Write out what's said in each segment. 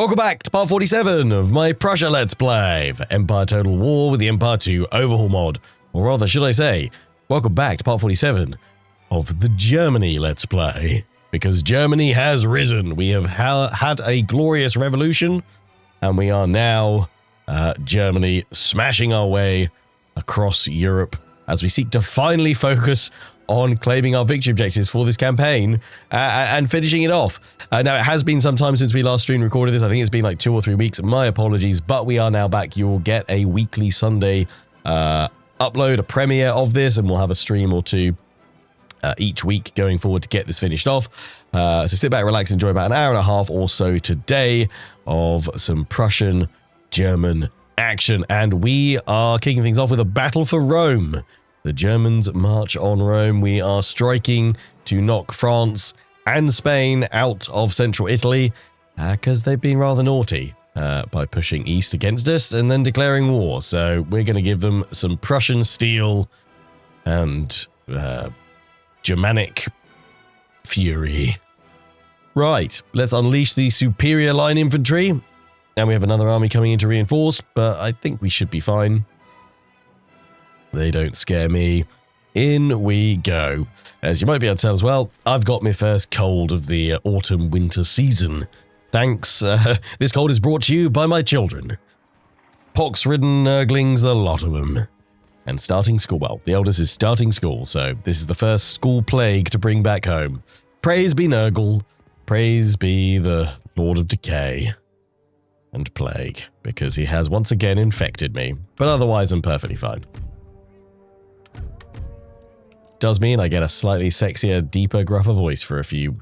Welcome back to part 47 of my Prussia Let's Play for Empire Total War with the Empire 2 Overhaul mod. Or rather, should I say, welcome back to part 47 of the Germany Let's Play. Because Germany has risen. We have had a glorious revolution, and we are now Germany smashing our way across Europe as we seek to finally focus on claiming our victory objectives for this campaign and finishing it off. Now, it has been some time since we last stream recorded this. I think it's been like 2 or 3 weeks. My apologies, but we are now back. You will get a weekly Sunday upload, a premiere of this, and we'll have a stream or two each week going forward to get this finished off. So sit back, relax, enjoy about an hour and a half or so today of some Prussian German action. And we are kicking things off with a battle for Rome. The Germans march on Rome. We are striking to knock France and Spain out of central Italy because they've been rather naughty by pushing east against us and then declaring war. So we're going to give them some Prussian steel and Germanic fury. Right, let's unleash the superior line infantry. And we have another army coming in to reinforce, but I think we should be fine. They don't scare me. In we go. As you might be able to tell as well, I've got my first cold of the autumn-winter season. Thanks. This cold is brought to you by my children. Pox-ridden nurglings, the lot of them. And starting school. Well, the eldest is starting school, so this is the first school plague to bring back home. Praise be Nurgle. Praise be the Lord of Decay and Plague, because he has once again infected me. But otherwise, I'm perfectly fine. Does mean I get a slightly sexier, deeper, gruffer voice for a few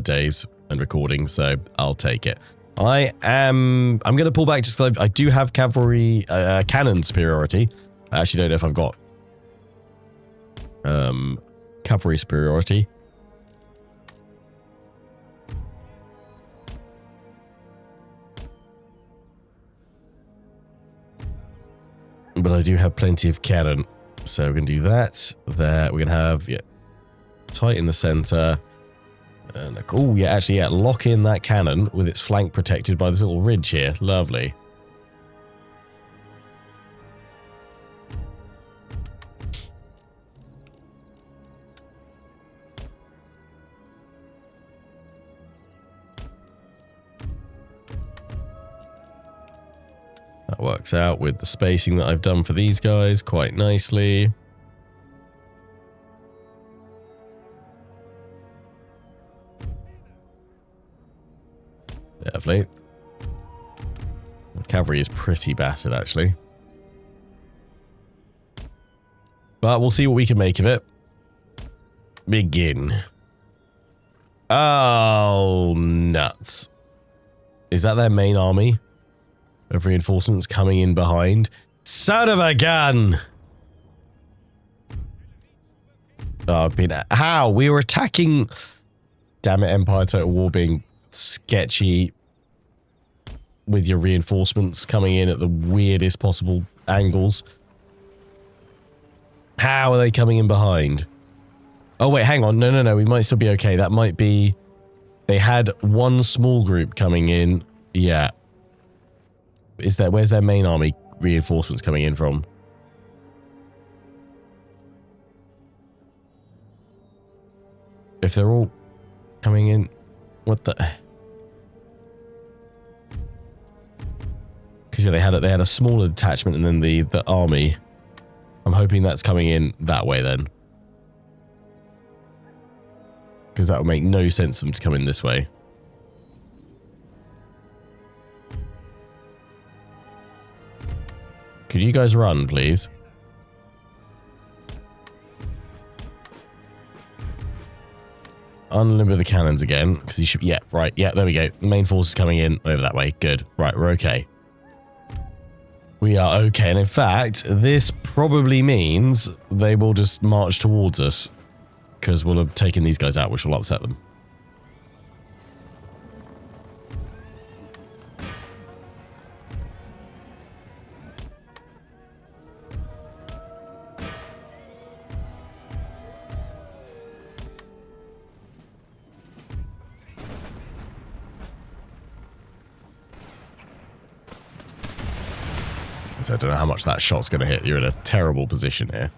days and recordings, so I'll take it. I'm going to pull back just because I do have cavalry cannon superiority. I actually don't know if I've got cavalry superiority. But I do have plenty of cannon. So we're going to do that. There, we're going to have, yeah, tight in the center. And, oh, yeah, actually, yeah, lock in that cannon with its flank protected by this little ridge here. Lovely. That works out with the spacing that I've done for these guys quite nicely. Lovely. The cavalry is pretty battered, actually. But we'll see what we can make of it. Begin. Oh, nuts. Is that their main army of reinforcements coming in behind? Son of a gun! Oh, how? We were attacking... Damn it, Empire Total War being sketchy with your reinforcements coming in at the weirdest possible angles. How are they coming in behind? Oh, wait, hang on. No. We might still be okay. That might be... They had one small group coming in. Yeah. Where's their main army reinforcements coming in from? If they're all coming in, what the? Because yeah, they had a smaller detachment and then the army. I'm hoping that's coming in that way then, because that would make no sense for them to come in this way. Could you guys run, please? Unlimber the cannons again, because you should... Yeah, right. Yeah, there we go. The main force is coming in over that way. Good. Right, we're okay. We are okay. And in fact, this probably means they will just march towards us, because we'll have taken these guys out, which will upset them. So I don't know how much that shot's going to hit. You're in a terrible position here.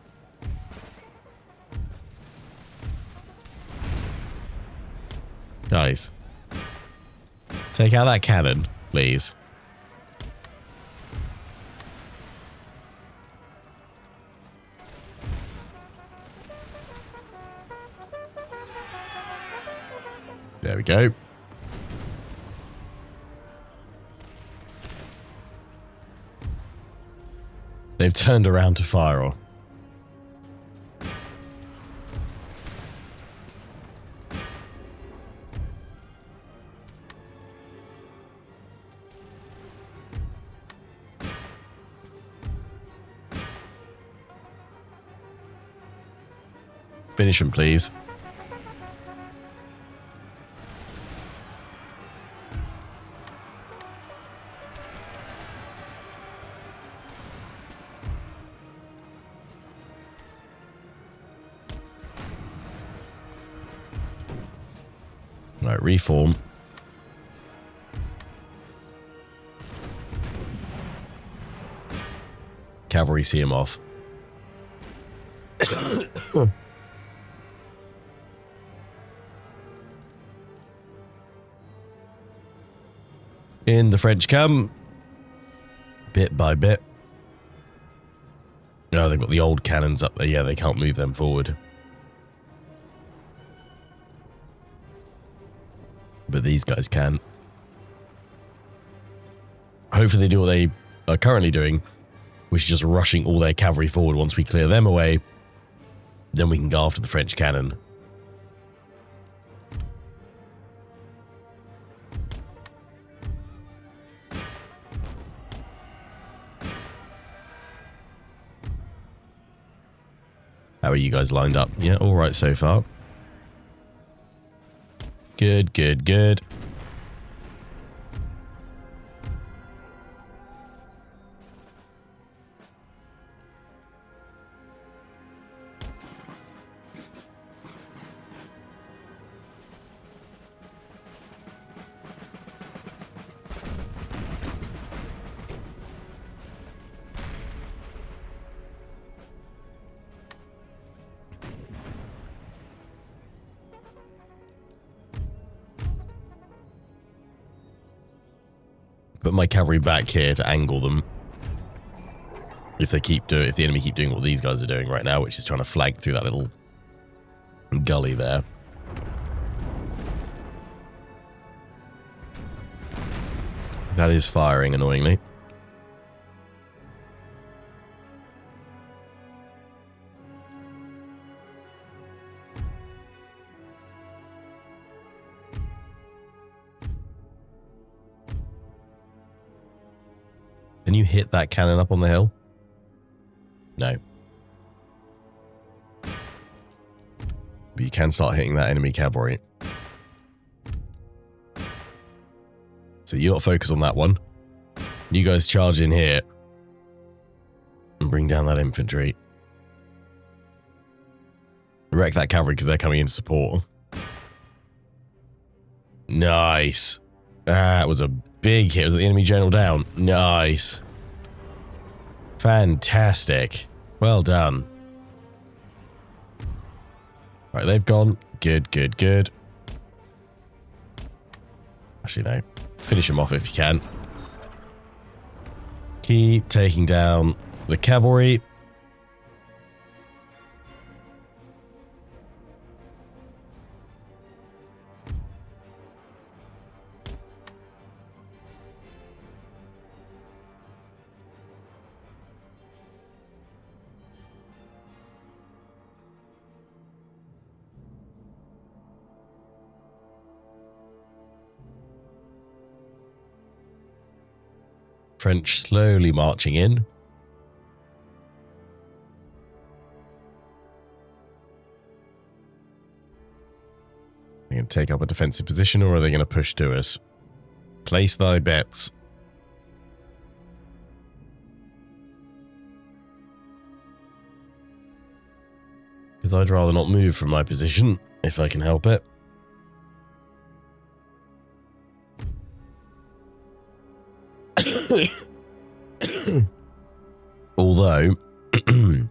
Guys. Take out that cannon, please. There we go. They've turned around to fire on. Finish him, please. Right, reform. Cavalry see him off. In the French come. Bit by bit. No, they've got the old cannons up there. Yeah, they can't move them forward. But these guys can. Hopefully they do what they are currently doing, which is just rushing all their cavalry forward. Once we clear them away, then we can go after the French cannon. How are you guys lined up? Yeah, all right so far. Good, good, good. Put my cavalry back here to angle them. If the enemy keep doing what these guys are doing right now, which is trying to flank through that little gully there. That is firing annoyingly. Can you hit that cannon up on the hill? No. But you can start hitting that enemy cavalry. So you lot focus on that one. You guys charge in here. And bring down that infantry. Wreck that cavalry because they're coming in to support. Nice. That was a big hit. Was the enemy general down? Nice. Fantastic. Well done. Right, they've gone. Good, good, good. Actually, no. Finish them off if you can. Keep taking down the cavalry. French slowly marching in. Are they going to take up a defensive position or are they going to push to us? Place thy bets. Because I'd rather not move from my position if I can help it. Although, it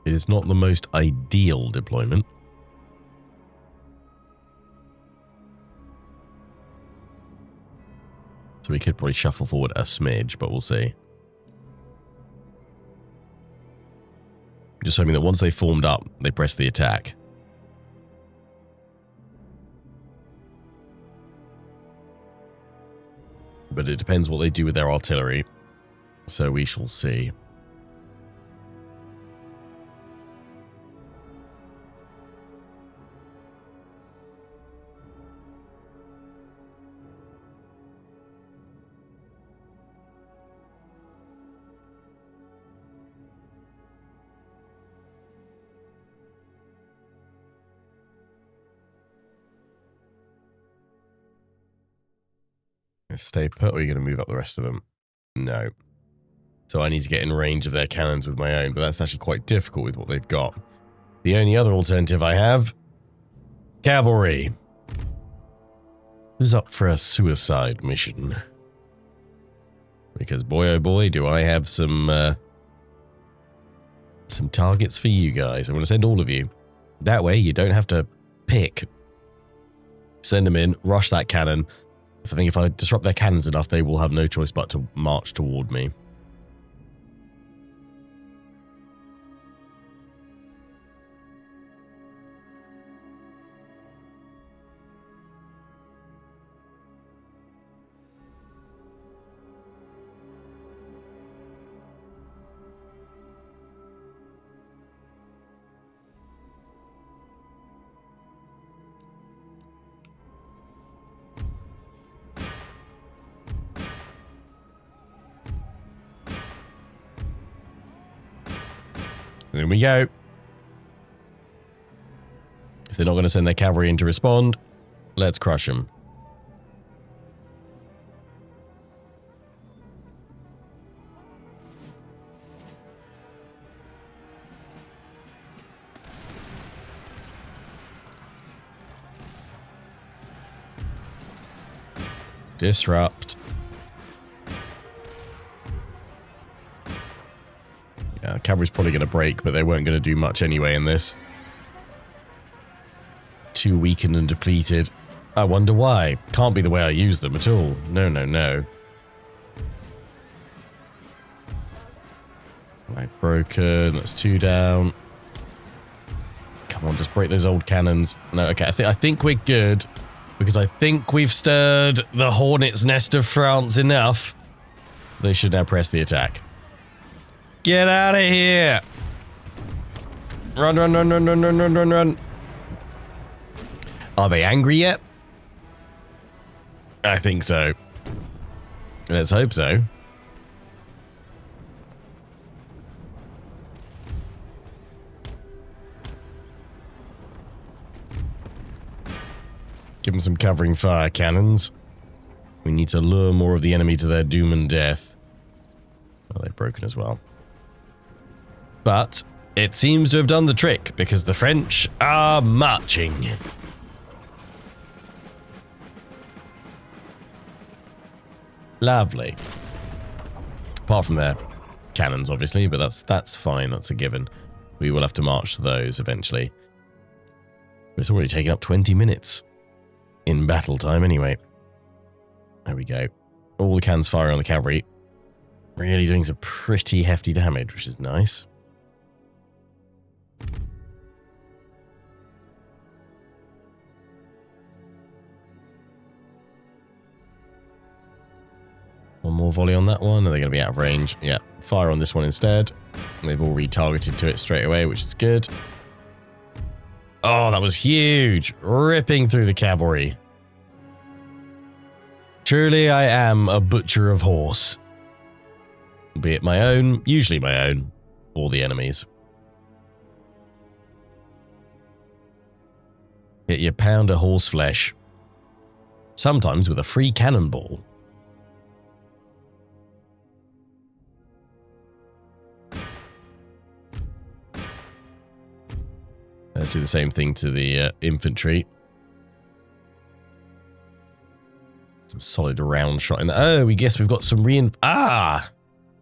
is not the most ideal deployment. So we could probably shuffle forward a smidge, but we'll see. Just hoping that once they formed up, they press the attack. But it depends what they do with their artillery. So we shall see. Stay put, or are you going to move up the rest of them? No. So I need to get in range of their cannons with my own, but that's actually quite difficult with what they've got. The only other alternative I have... cavalry. Who's up for a suicide mission? Because boy oh boy, do I have some targets for you guys. I'm going to send all of you. That way you don't have to pick. Send them in, rush that cannon. I think if I disrupt their cannons enough, they will have no choice but to march toward me. There we go. If they're not going to send their cavalry in to respond, let's crush them. Disrupt. Yeah, cavalry's probably going to break, but they weren't going to do much anyway in this. Too weakened and depleted. I wonder why. Can't be the way I use them at all. No, no, no. Right, broken. That's 2 down. Come on, just break those old cannons. No, okay, I think we're good. Because I think we've stirred the hornet's nest of France enough. They should now press the attack. Get out of here! Run, run, run, run, run, run, run, run, run. Are they angry yet? I think so. Let's hope so. Give them some covering fire cannons. We need to lure more of the enemy to their doom and death. Well, they've broken as well. But it seems to have done the trick because the French are marching. Lovely. Apart from their cannons, obviously, but that's fine. That's a given. We will have to march to those eventually. It's already taken up 20 minutes in battle time anyway. There we go. All the cannons firing on the cavalry. Really doing some pretty hefty damage, which is nice. One more volley on that one. Are they going to be out of range? Yeah. Fire on this one instead. They've all retargeted to it straight away, which is good. Oh, that was huge. Ripping through the cavalry. Truly, I am a butcher of horse. Be it my own, usually my own, or the enemy's. Hit your pound of horse flesh. Sometimes with a free cannonball. Let's do the same thing to the infantry. Some solid round shot in there. Oh, we guess we've got some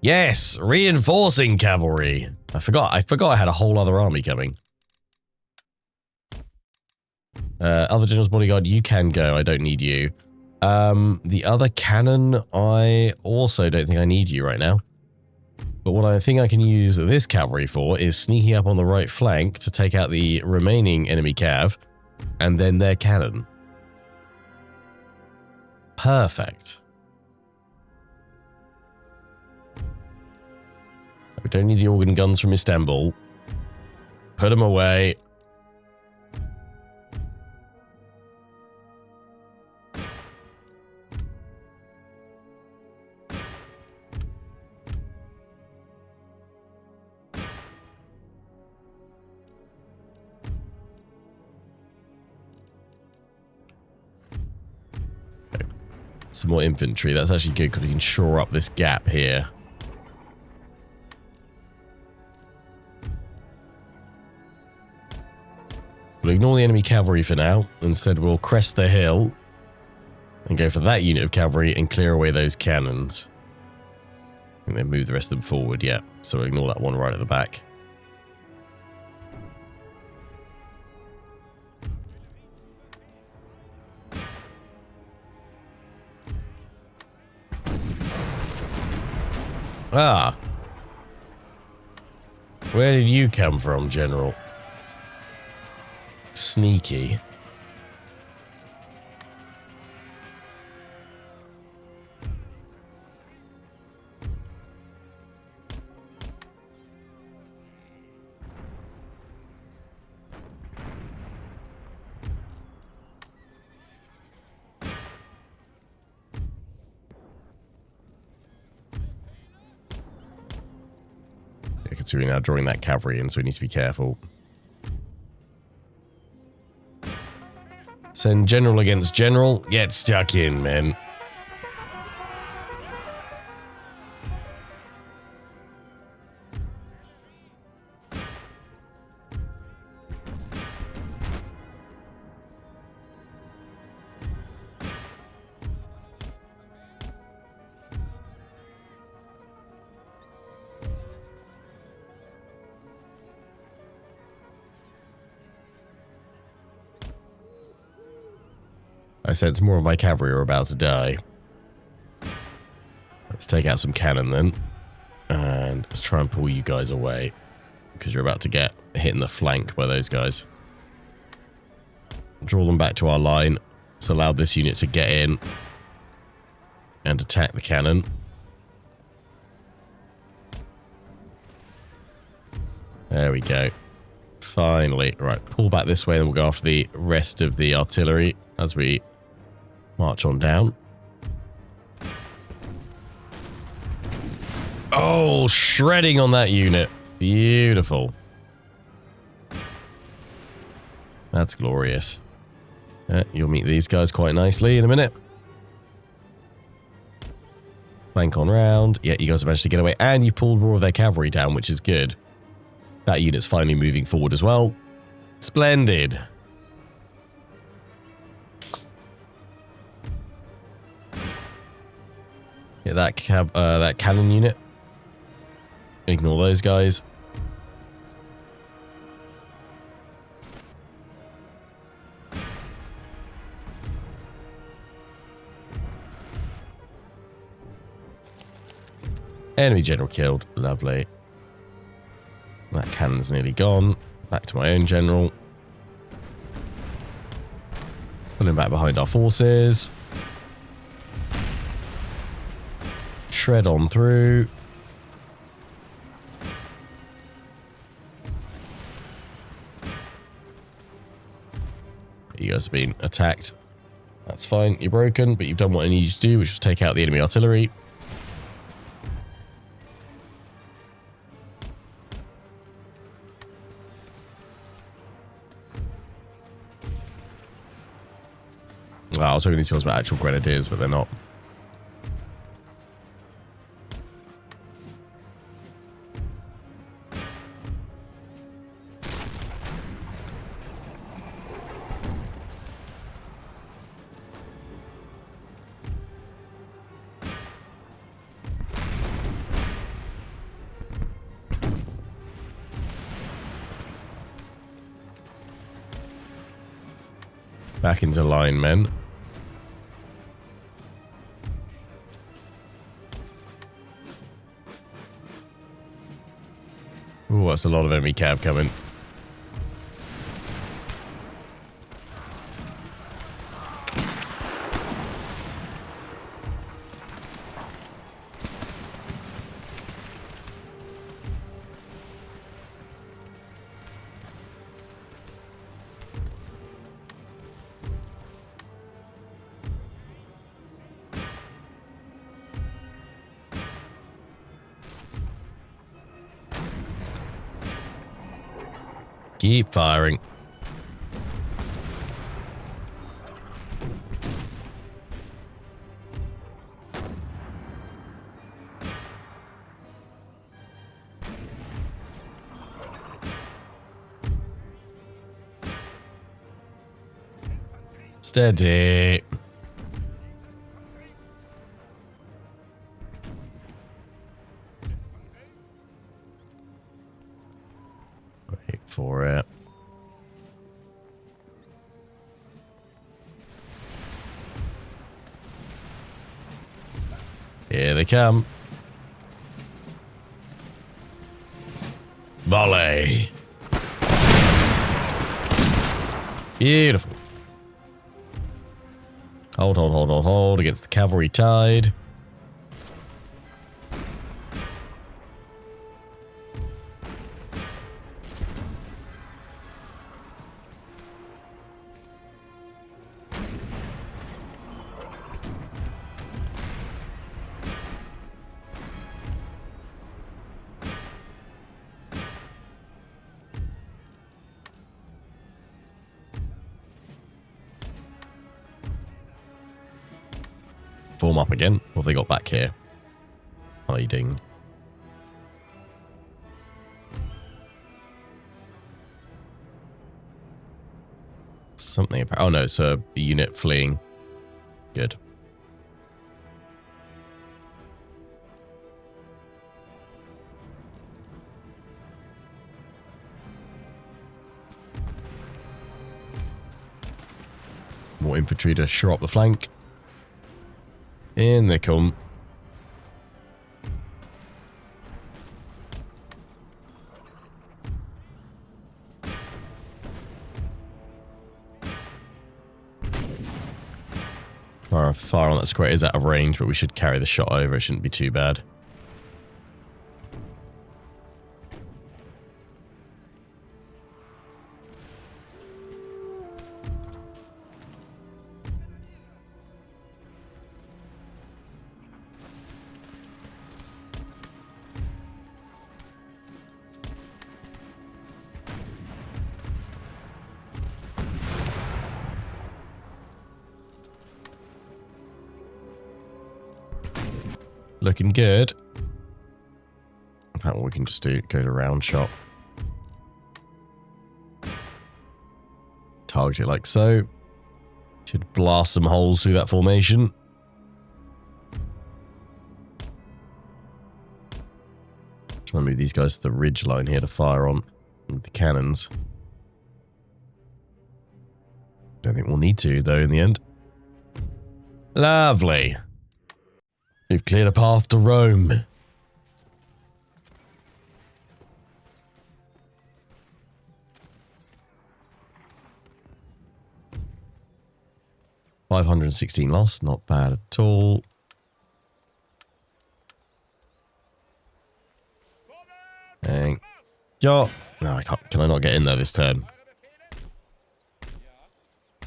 yes, reinforcing cavalry. I forgot I had a whole other army coming. Other general's bodyguard, you can go. I don't need you. The other cannon, I also don't think I need you right now. But what I think I can use this cavalry for is sneaking up on the right flank to take out the remaining enemy cav, and then their cannon. Perfect. We don't need the organ guns from Istanbul. Put them away. Some more infantry. That's actually good because we can shore up this gap here. We'll ignore the enemy cavalry for now. Instead, we'll crest the hill and go for that unit of cavalry and clear away those cannons. And then move the rest of them forward, yeah. So we'll ignore that one right at the back. Ah. Where did you come from, General? Sneaky. Considering now drawing that cavalry in, so we need to be careful. Send general against general. Get stuck in, men. I sense more of my cavalry are about to die. Let's take out some cannon then. And let's try and pull you guys away. Because you're about to get hit in the flank by those guys. Draw them back to our line. Let's allow this unit to get in. And attack the cannon. There we go. Finally. Right, pull back this way and we'll go after the rest of the artillery as we march on down. Oh, shredding on that unit. Beautiful. That's glorious. You'll meet these guys quite nicely in a minute. Flank on round. Yeah, you guys have managed to get away. And you pulled more of their cavalry down, which is good. That unit's finally moving forward as well. Splendid. Yeah, that cannon unit. Ignore those guys. Enemy general killed. Lovely. That cannon's nearly gone. Back to my own general. Pulling back behind our forces. Shred on through. You guys have been attacked. That's fine. You're broken, but you've done what I need you to do, which was take out the enemy artillery. Well, I was hoping these guys were actual grenadiers, but they're not. Back into line, men. Ooh, that's a lot of enemy cav coming. Keep firing. Steady. Wait for it. Here they come. Volley. Beautiful. Hold, hold, hold, hold, hold against the cavalry tide. Form up again. What have they got back here? Hiding. Something. Oh no, it's a unit fleeing. Good. More infantry to shore up the flank. In they come. Our fire on that square is out of range, but we should carry the shot over. It shouldn't be too bad. Looking good. In fact, what we can just do, go to round shot. Target it like so. Should blast some holes through that formation. Try and move these guys to the ridge line here to fire on with the cannons. Don't think we'll need to, though, in the end. Lovely. We've cleared a path to Rome. $516 lost, not bad at all. Thank you. No, I can't. Can I not get in there this turn?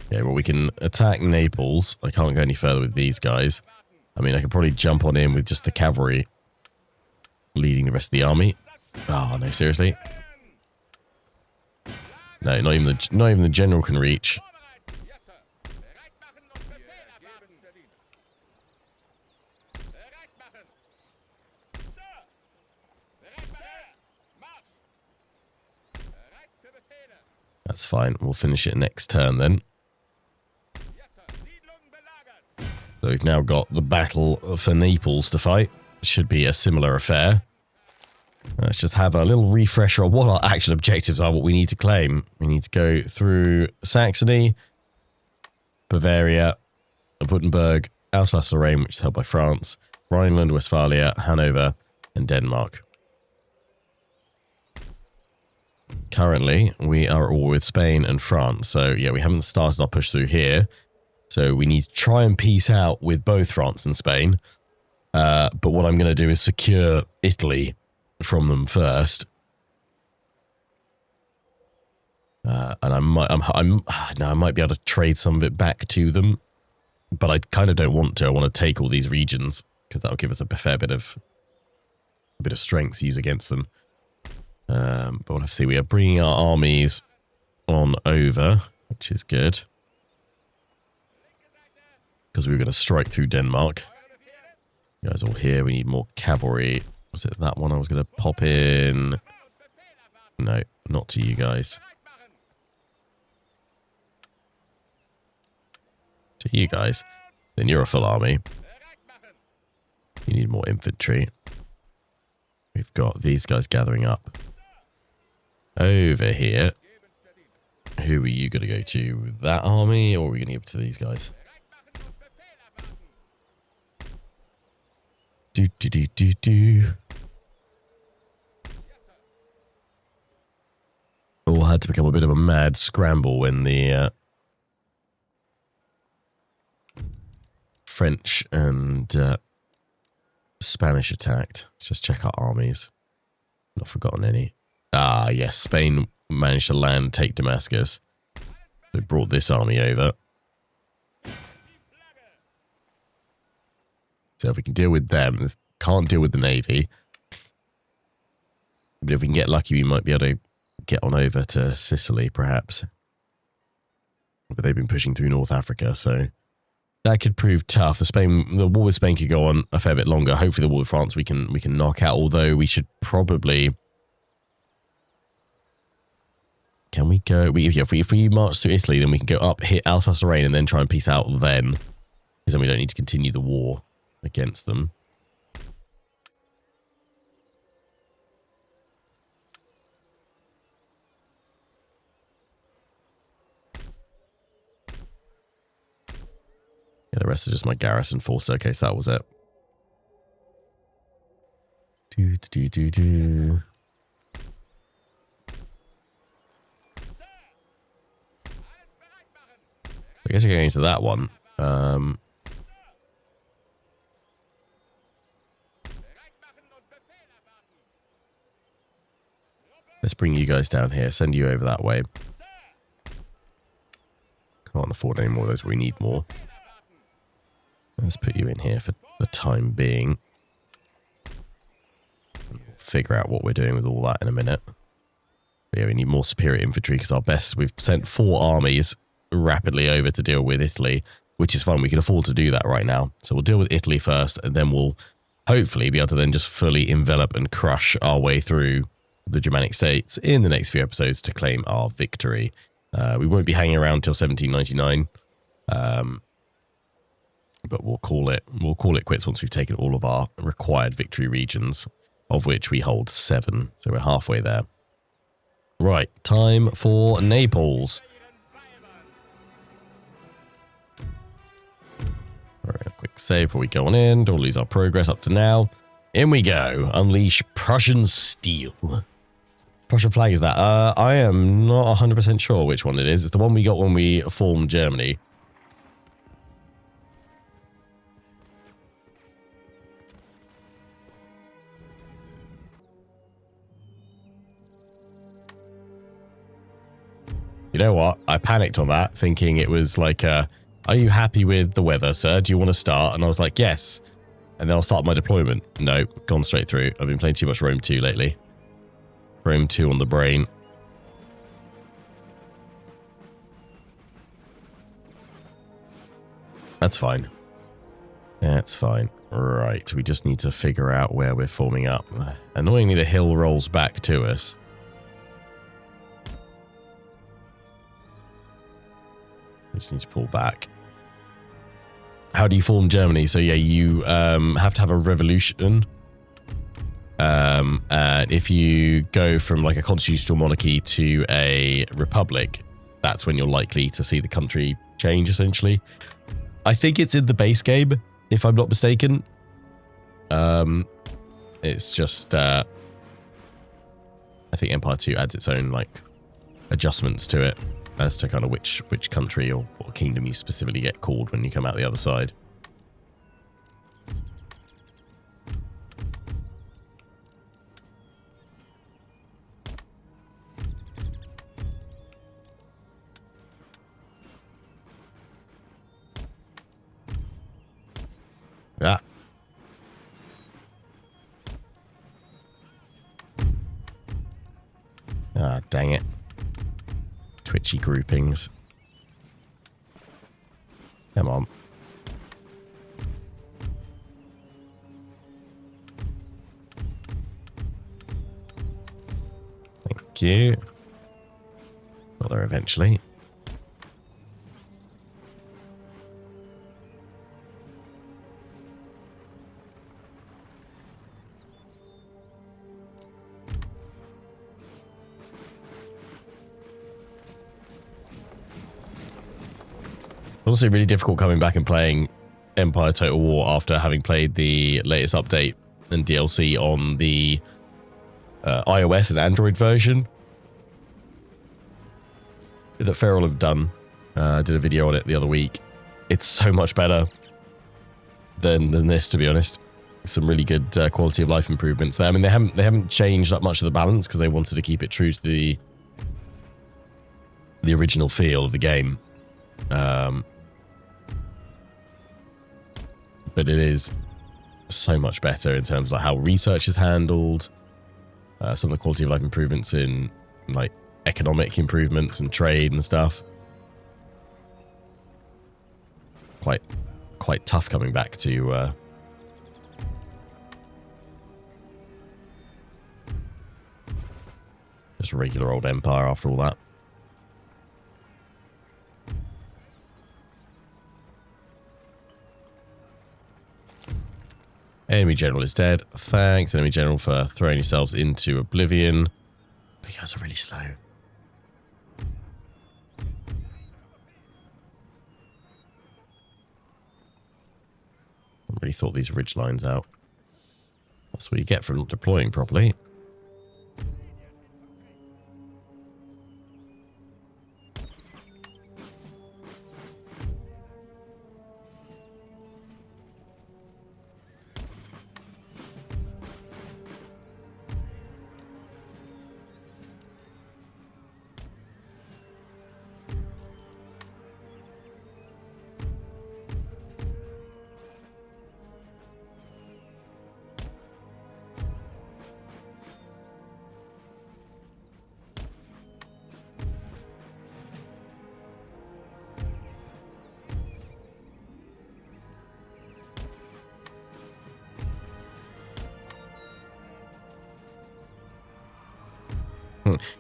Okay, well, we can attack Naples. I can't go any further with these guys. I mean, I could probably jump on in with just the cavalry leading the rest of the army. Oh, no, seriously? No, not even the general can reach. That's fine. We'll finish it next turn then. So we've now got the battle for Naples to fight. Should be a similar affair. Let's just have a little refresher on what our actual objectives are, what we need to claim. We need to go through Saxony, Bavaria, Württemberg, Alsace-Lorraine, which is held by France, Rhineland, Westphalia, Hanover, and Denmark. Currently, we are all with Spain and France. So, yeah, we haven't started our push through here. So, we need to try and peace out with both France and Spain. But what I'm going to do is secure Italy from them first. And I might be able to trade some of it back to them. But I kind of don't want to. I want to take all these regions because that'll give us a fair bit of strength to use against them. But we'll have to see. We are bringing our armies on over, which is good. Because we were going to strike through Denmark. You guys all here. We need more cavalry. Was it that one I was going to pop in? No, not to you guys. To you guys. Then you're a full army. You need more infantry. We've got these guys gathering up. Over here. Who are you going to go to? That army, or are we going to give it to these guys? All had to become a bit of a mad scramble when the French and Spanish attacked. Let's just check our armies. Not forgotten any. Ah, yes, Spain managed to land, take Damascus. They brought this army over. So if we can deal with them, can't deal with the navy. But if we can get lucky, we might be able to get on over to Sicily, perhaps. But they've been pushing through North Africa, so that could prove tough. The war with Spain could go on a fair bit longer. Hopefully, the war with France we can knock out. Although we should probably. Can we go? If we march through Italy, then we can go up, hit Alsace-Lorraine, and then try and peace out then. Because then we don't need to continue the war against them. Yeah, the rest is just my garrison force. Okay, so that was it. I guess we're going into that one. Let's bring you guys down here. Send you over that way. Can't afford any more of those. We need more. Let's put you in here for the time being. Figure out what we're doing with all that in a minute. But yeah, we need more superior infantry because our best... We've sent 4 armies rapidly over to deal with Italy, which is fine. We can afford to do that right now. So we'll deal with Italy first, and then we'll hopefully be able to then just fully envelop and crush our way through the Germanic states in the next few episodes to claim our victory. We won't be hanging around till 1799. But we'll call it quits once we've taken all of our required victory regions, of which we hold 7. So we're halfway there. Right, time for Naples. Alright, a quick save before we go on in. Don't lose our progress up to now. In we go. Unleash Prussian steel. Prussian flag is that? I am not 100% sure which one it is. It's the one we got when we formed Germany. You know what? I panicked on that, thinking it was like, are you happy with the weather, sir? Do you want to start? And I was like, yes. And then I'll start my deployment. No, gone straight through. I've been playing too much Rome 2 lately. Rome 2 on the brain. That's fine. That's fine. Right, we just need to figure out where we're forming up. Annoyingly, the hill rolls back to us. We just need to pull back. How do you form Germany? So yeah, you have to have a revolution. And if you go from like a constitutional monarchy to a republic, that's when you're likely to see the country change, essentially. I think it's in the base game, if I'm not mistaken. It's just, I think Empire 2 adds its own, like, adjustments to it as to kind of which country or kingdom you specifically get called when you come out the other side. Ah. Ah, dang it. Twitchy groupings. Come on. Thank you. Got there eventually. Also really difficult coming back and playing Empire Total War after having played the latest update and DLC on the iOS and Android version that Feral have done. I did a video on it the other week. It's so much better than this, to be honest. Some really good quality of life improvements there. I mean, they haven't changed that much of the balance because they wanted to keep it true to the original feel of the game. But it is so much better in terms of like how research is handled, some of the quality of life improvements in like economic improvements and trade and stuff. Quite tough coming back to just regular old Empire after all that. Enemy general is dead. Thanks, enemy general, for throwing yourselves into oblivion. But you guys are really slow. I really thought these ridge lines out. That's what you get for not deploying properly.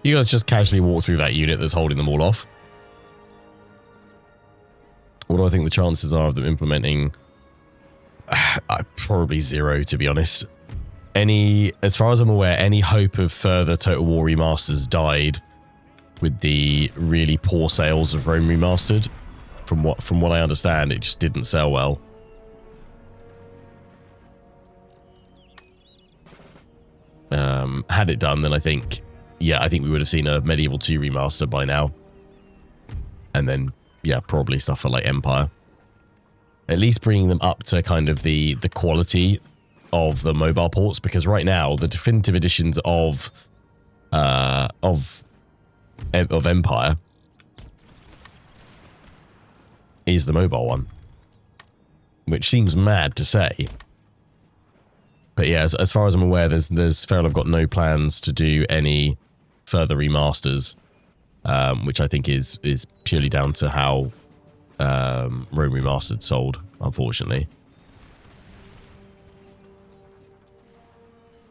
You guys just casually walk through that unit that's holding them all off. What do I think the chances are of them implementing? Probably 0, to be honest. As far as I'm aware, any hope of further Total War remasters died with the really poor sales of Rome Remastered. From what I understand, it just didn't sell well. Had it done, then I think we would have seen a Medieval 2 remaster by now. And then, yeah, probably stuff for like Empire. At least bringing them up to kind of the quality of the mobile ports, because right now the definitive editions of Empire is the mobile one, which seems mad to say. But yeah, as far as I'm aware, there's Feral have got no plans to do any further remasters, which I think is purely down to how Rome Remastered sold, unfortunately.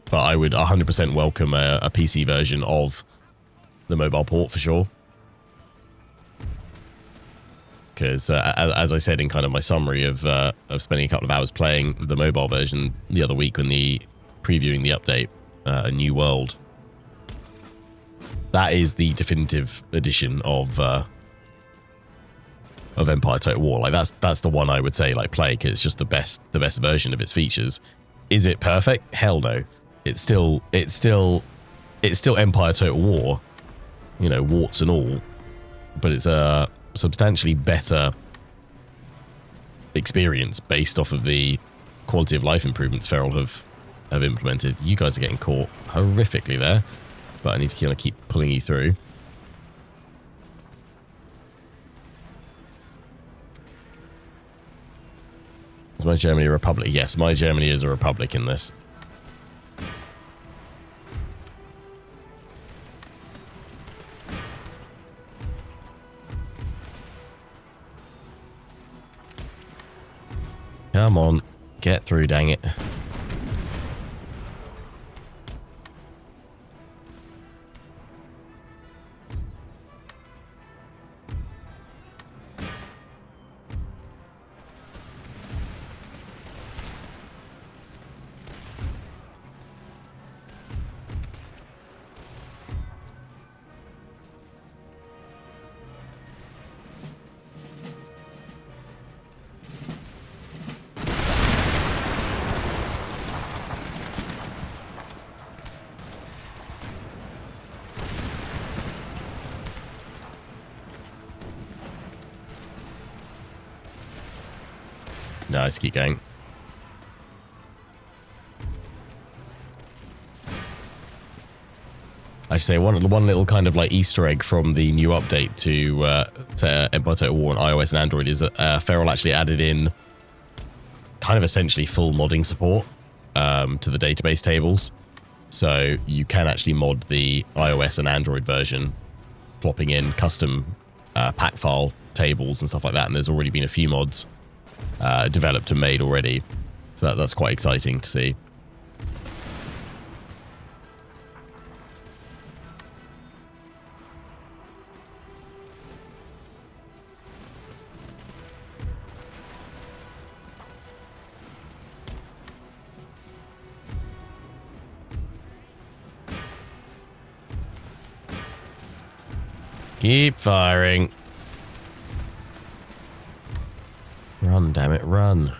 But I would 100% welcome a PC version of the mobile port for sure. Because as I said in kind of my summary of spending a couple of hours playing the mobile version the other week when previewing the update, A New World, that is the definitive edition of of Empire Total War. Like that's the one I would say like play, because it's just the best version of its features. Is it perfect? Hell no. It's still Empire Total War, you know, warts and all, but it's a substantially better experience based off of the quality of life improvements Feral have implemented. You guys are getting caught horrifically there, but I need to kind of keep pulling you through. Is my Germany a republic? Yes, my Germany is a republic in this. Come on, get through, dang it. Nice, keep going. I should say one little kind of like Easter egg from the new update to Empire Total War on iOS and Android is that Feral actually added in kind of essentially full modding support to the database tables. So you can actually mod the iOS and Android version, plopping in custom pack file tables and stuff like that. And there's already been a few mods developed and made already, so that's quite exciting to see. Keep firing. Run, damn it, run.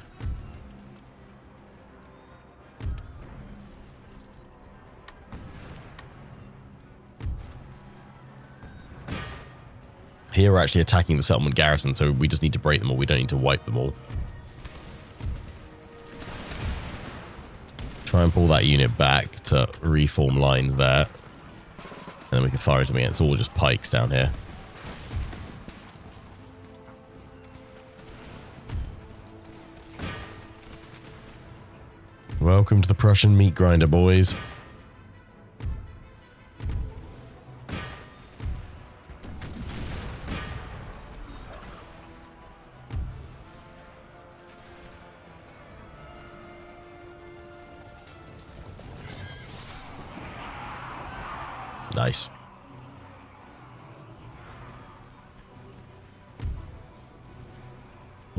Here we're actually attacking the settlement garrison, so we just need to break them all. We don't need to wipe them all. Try and pull that unit back to reform lines there. And then we can fire at them again. It's all just pikes down here. Welcome to the Prussian meat grinder, boys. Nice.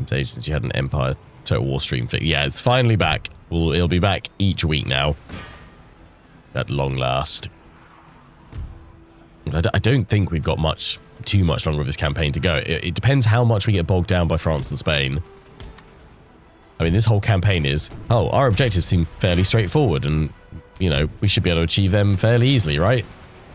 Days since you had an Empire Total War stream flick. Yeah, it's finally back. It'll be back each week now. At long last. I don't think we've got too much longer of this campaign to go. It depends how much we get bogged down by France and Spain. I mean, this whole campaign is, our objectives seem fairly straightforward and, you know, we should be able to achieve them fairly easily, right?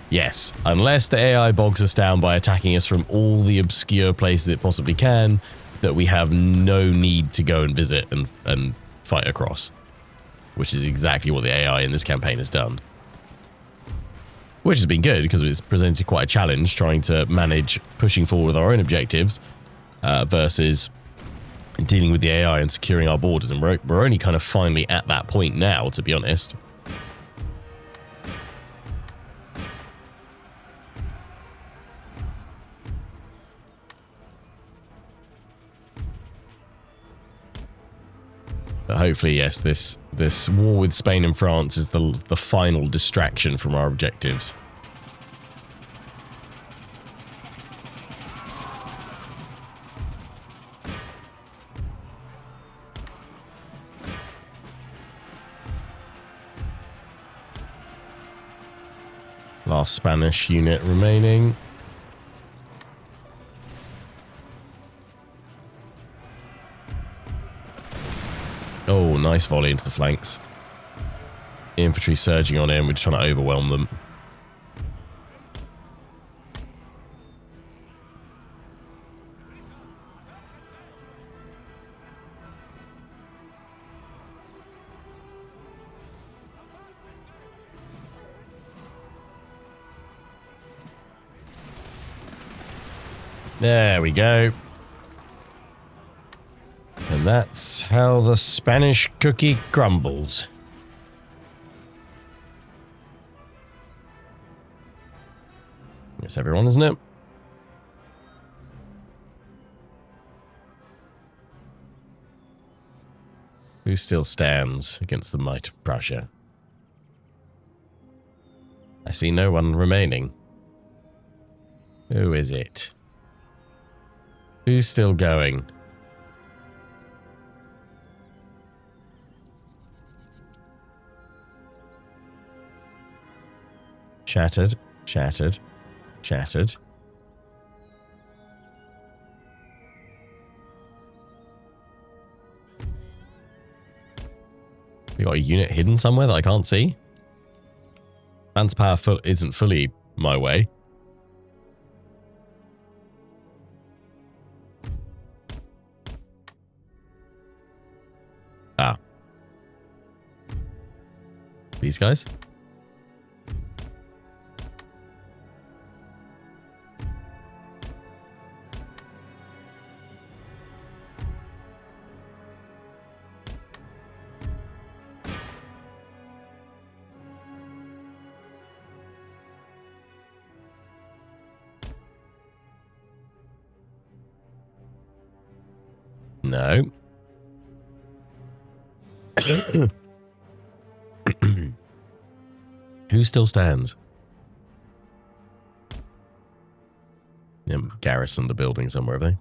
Yes, unless the AI bogs us down by attacking us from all the obscure places it possibly can that we have no need to go and visit and fight across. Which is exactly what the AI in this campaign has done. Which has been good, because it's presented quite a challenge trying to manage pushing forward with our own objectives versus dealing with the AI and securing our borders. And we're only kind of finally at that point now, to be honest. But hopefully, yes, this war with Spain and France is the final distraction from our objectives. Last Spanish unit remaining. Oh, nice volley into the flanks. Infantry surging on in. We're just trying to overwhelm them. There we go. And that's how the Spanish cookie crumbles. It's everyone, isn't it? Who still stands against the might of Prussia? I see no one remaining. Who is it? Who's still going? Shattered, shattered, shattered. You got a unit hidden somewhere that I can't see? Man's power isn't fully my way. Ah. These guys? No. Who still stands? Garrisoned the building somewhere, have they?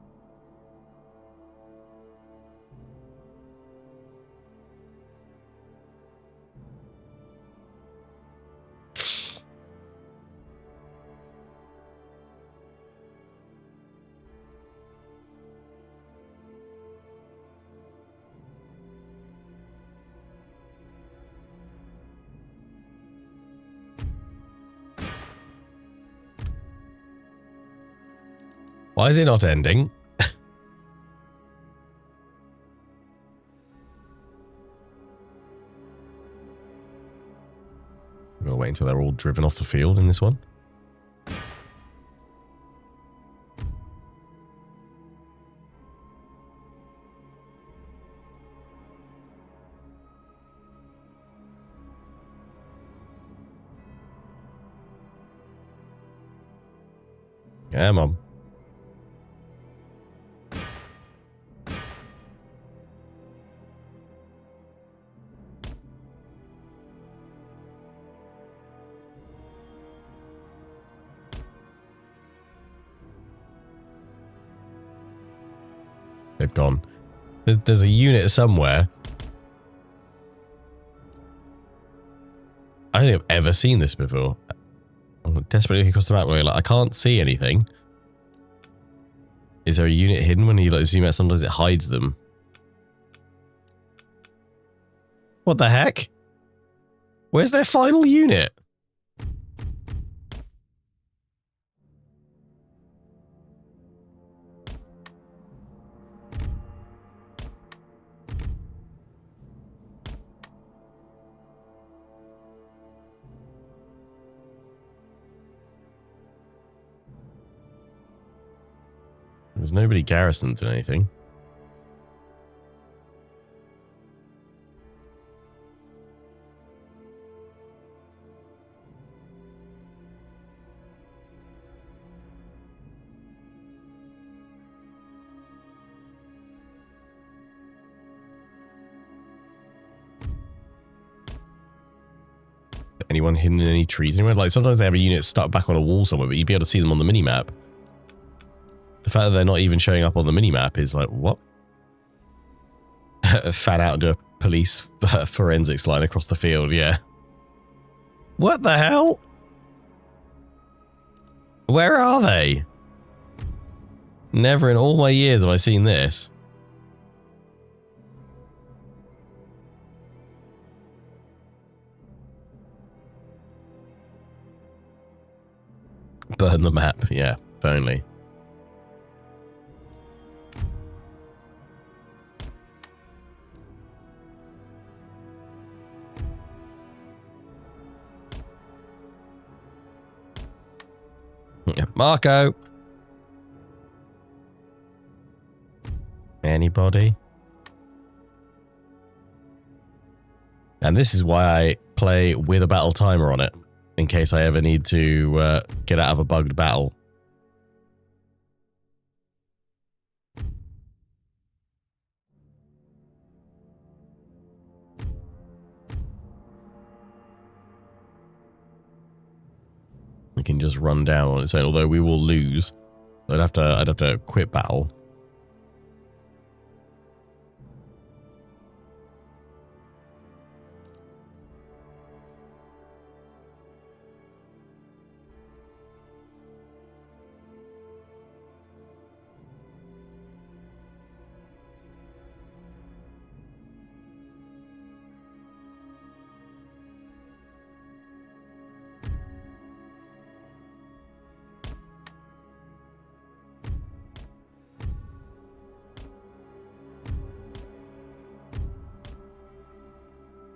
Why is it not ending? We've got to wait until they're all driven off the field in this one. Come on. They've gone. There's a unit somewhere. I don't think I've ever seen this before. I'm desperately looking across the map where like, I can't see anything. Is there a unit hidden when you like zoom out? Sometimes it hides them. What the heck? Where's their final unit? There's nobody garrisoned in anything. Anyone hidden in any trees anywhere? Like sometimes they have a unit stuck back on a wall somewhere, but you'd be able to see them on the mini-map. The fact that they're not even showing up on the mini-map is like, what? Fan out and do a police forensics line across the field, yeah. What the hell? Where are they? Never in all my years have I seen this. Burn the map. Yeah, if only. Marco! Anybody? And this is why I play with a battle timer on it, in case I ever need to get out of a bugged battle. It can just run down on its own, although we will lose. I'd have to quit battle.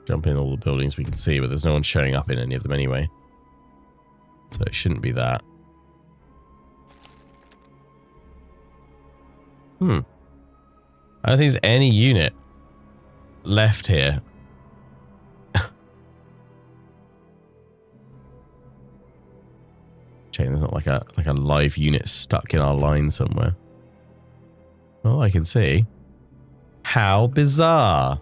Jump in all the buildings we can see, but there's no one showing up in any of them anyway. So it shouldn't be that. I don't think there's any unit left here. Chain, there's not like a live unit stuck in our line somewhere. Oh, I can see. How bizarre.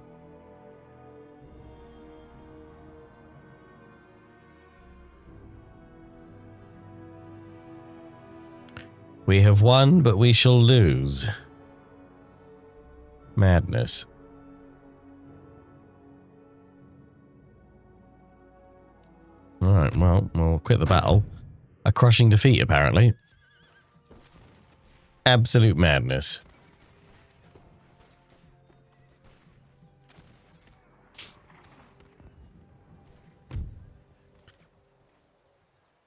We have won, but we shall lose. Madness. Alright, well, we'll quit the battle. A crushing defeat, apparently. Absolute madness.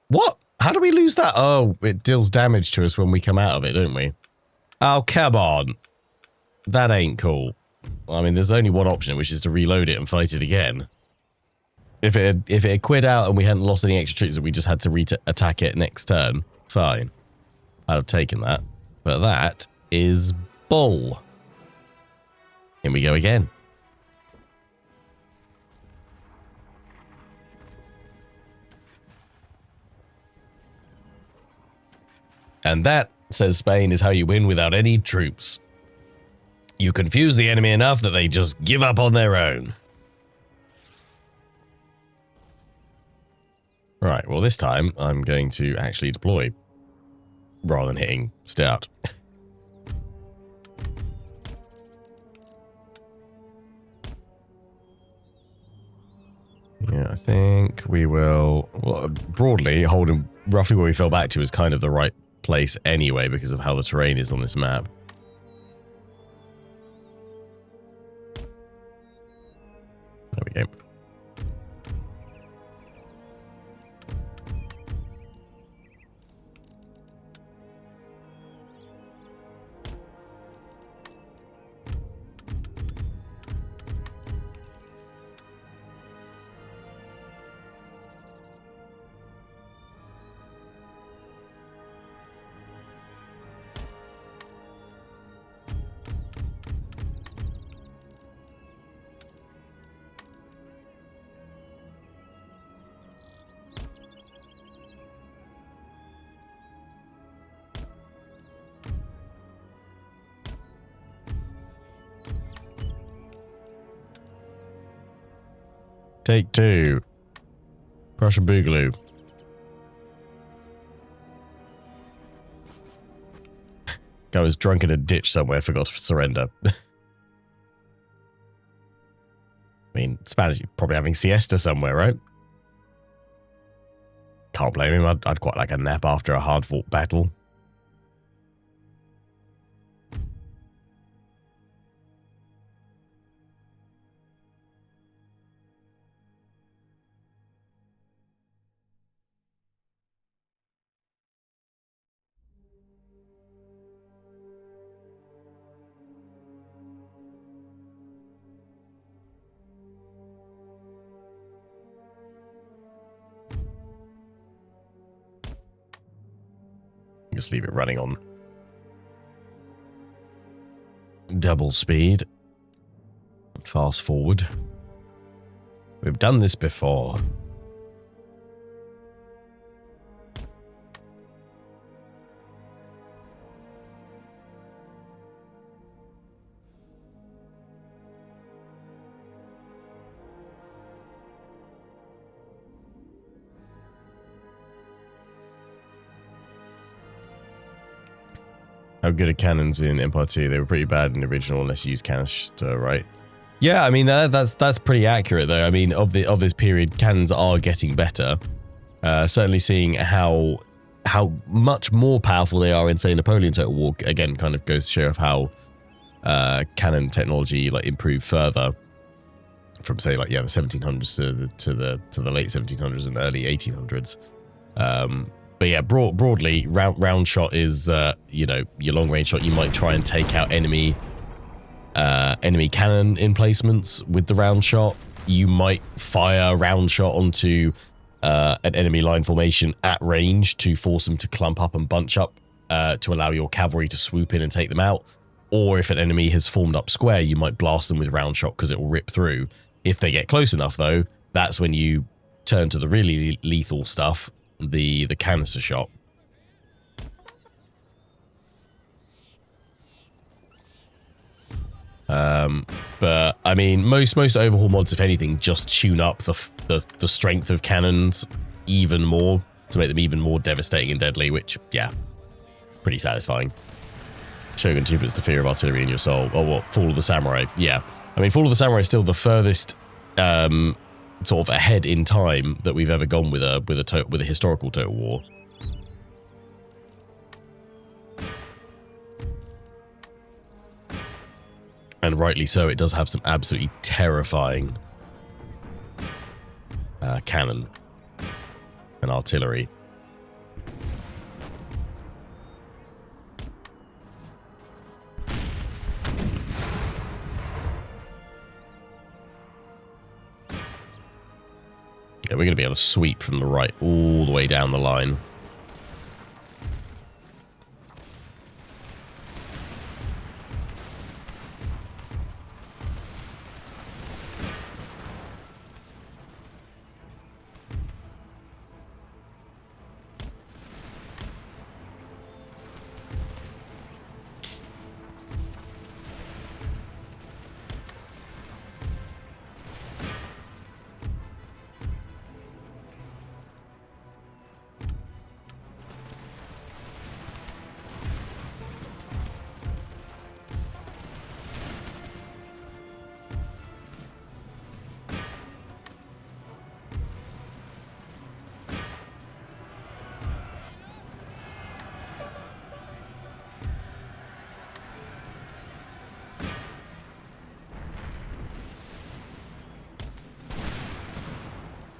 What? How do we lose that? Oh, it deals damage to us when we come out of it, don't we? Oh, come on. That ain't cool. I mean, there's only one option, which is to reload it and fight it again. If it had quit out and we hadn't lost any extra troops and we just had to attack it next turn, fine. I'd have taken that. But that is bull. Here we go again. And that, says Spain, is how you win without any troops. You confuse the enemy enough that they just give up on their own. Right, well this time I'm going to actually deploy rather than hitting start. Yeah, I think we will, well, broadly, holding roughly where we fell back to is kind of the right place anyway because of how the terrain is on this map. There we go. Take two. Prussian Boogaloo. Guy was drunk in a ditch somewhere, forgot to surrender. I mean, Spanish, probably having siesta somewhere, right? Can't blame him. I'd quite like a nap after a hard-fought battle. Just leave it running on double speed. Fast forward. We've done this before. How good are cannons in Empire 2? They were pretty bad in the original unless you use canister, right? Yeah, I mean that's pretty accurate though. I mean of this period, cannons are getting better. Certainly seeing how much more powerful they are in say Napoleon Total War again kind of goes to show of how cannon technology like improved further from say like the 1700s to the late 1700s and early 1800s. But yeah, broadly, round shot is, you know, your long range shot. You might try and take out enemy cannon emplacements with the round shot. You might fire round shot onto an enemy line formation at range to force them to clump up and bunch up to allow your cavalry to swoop in and take them out. Or if an enemy has formed up square, you might blast them with round shot because it will rip through. If they get close enough, though, that's when you turn to the really lethal stuff. The canister shot. But I mean, most overhaul mods, if anything, just tune up the strength of cannons even more to make them even more devastating and deadly. Which, yeah, pretty satisfying. Shogun 2 puts the fear of artillery in your soul. Oh, what? Fall of the Samurai. Yeah, I mean, Fall of the Samurai is still the furthest sort of ahead in time that we've ever gone with a historical Total War. And rightly so, it does have some absolutely terrifying cannon and artillery. Yeah, we're going to be able to sweep from the right all the way down the line.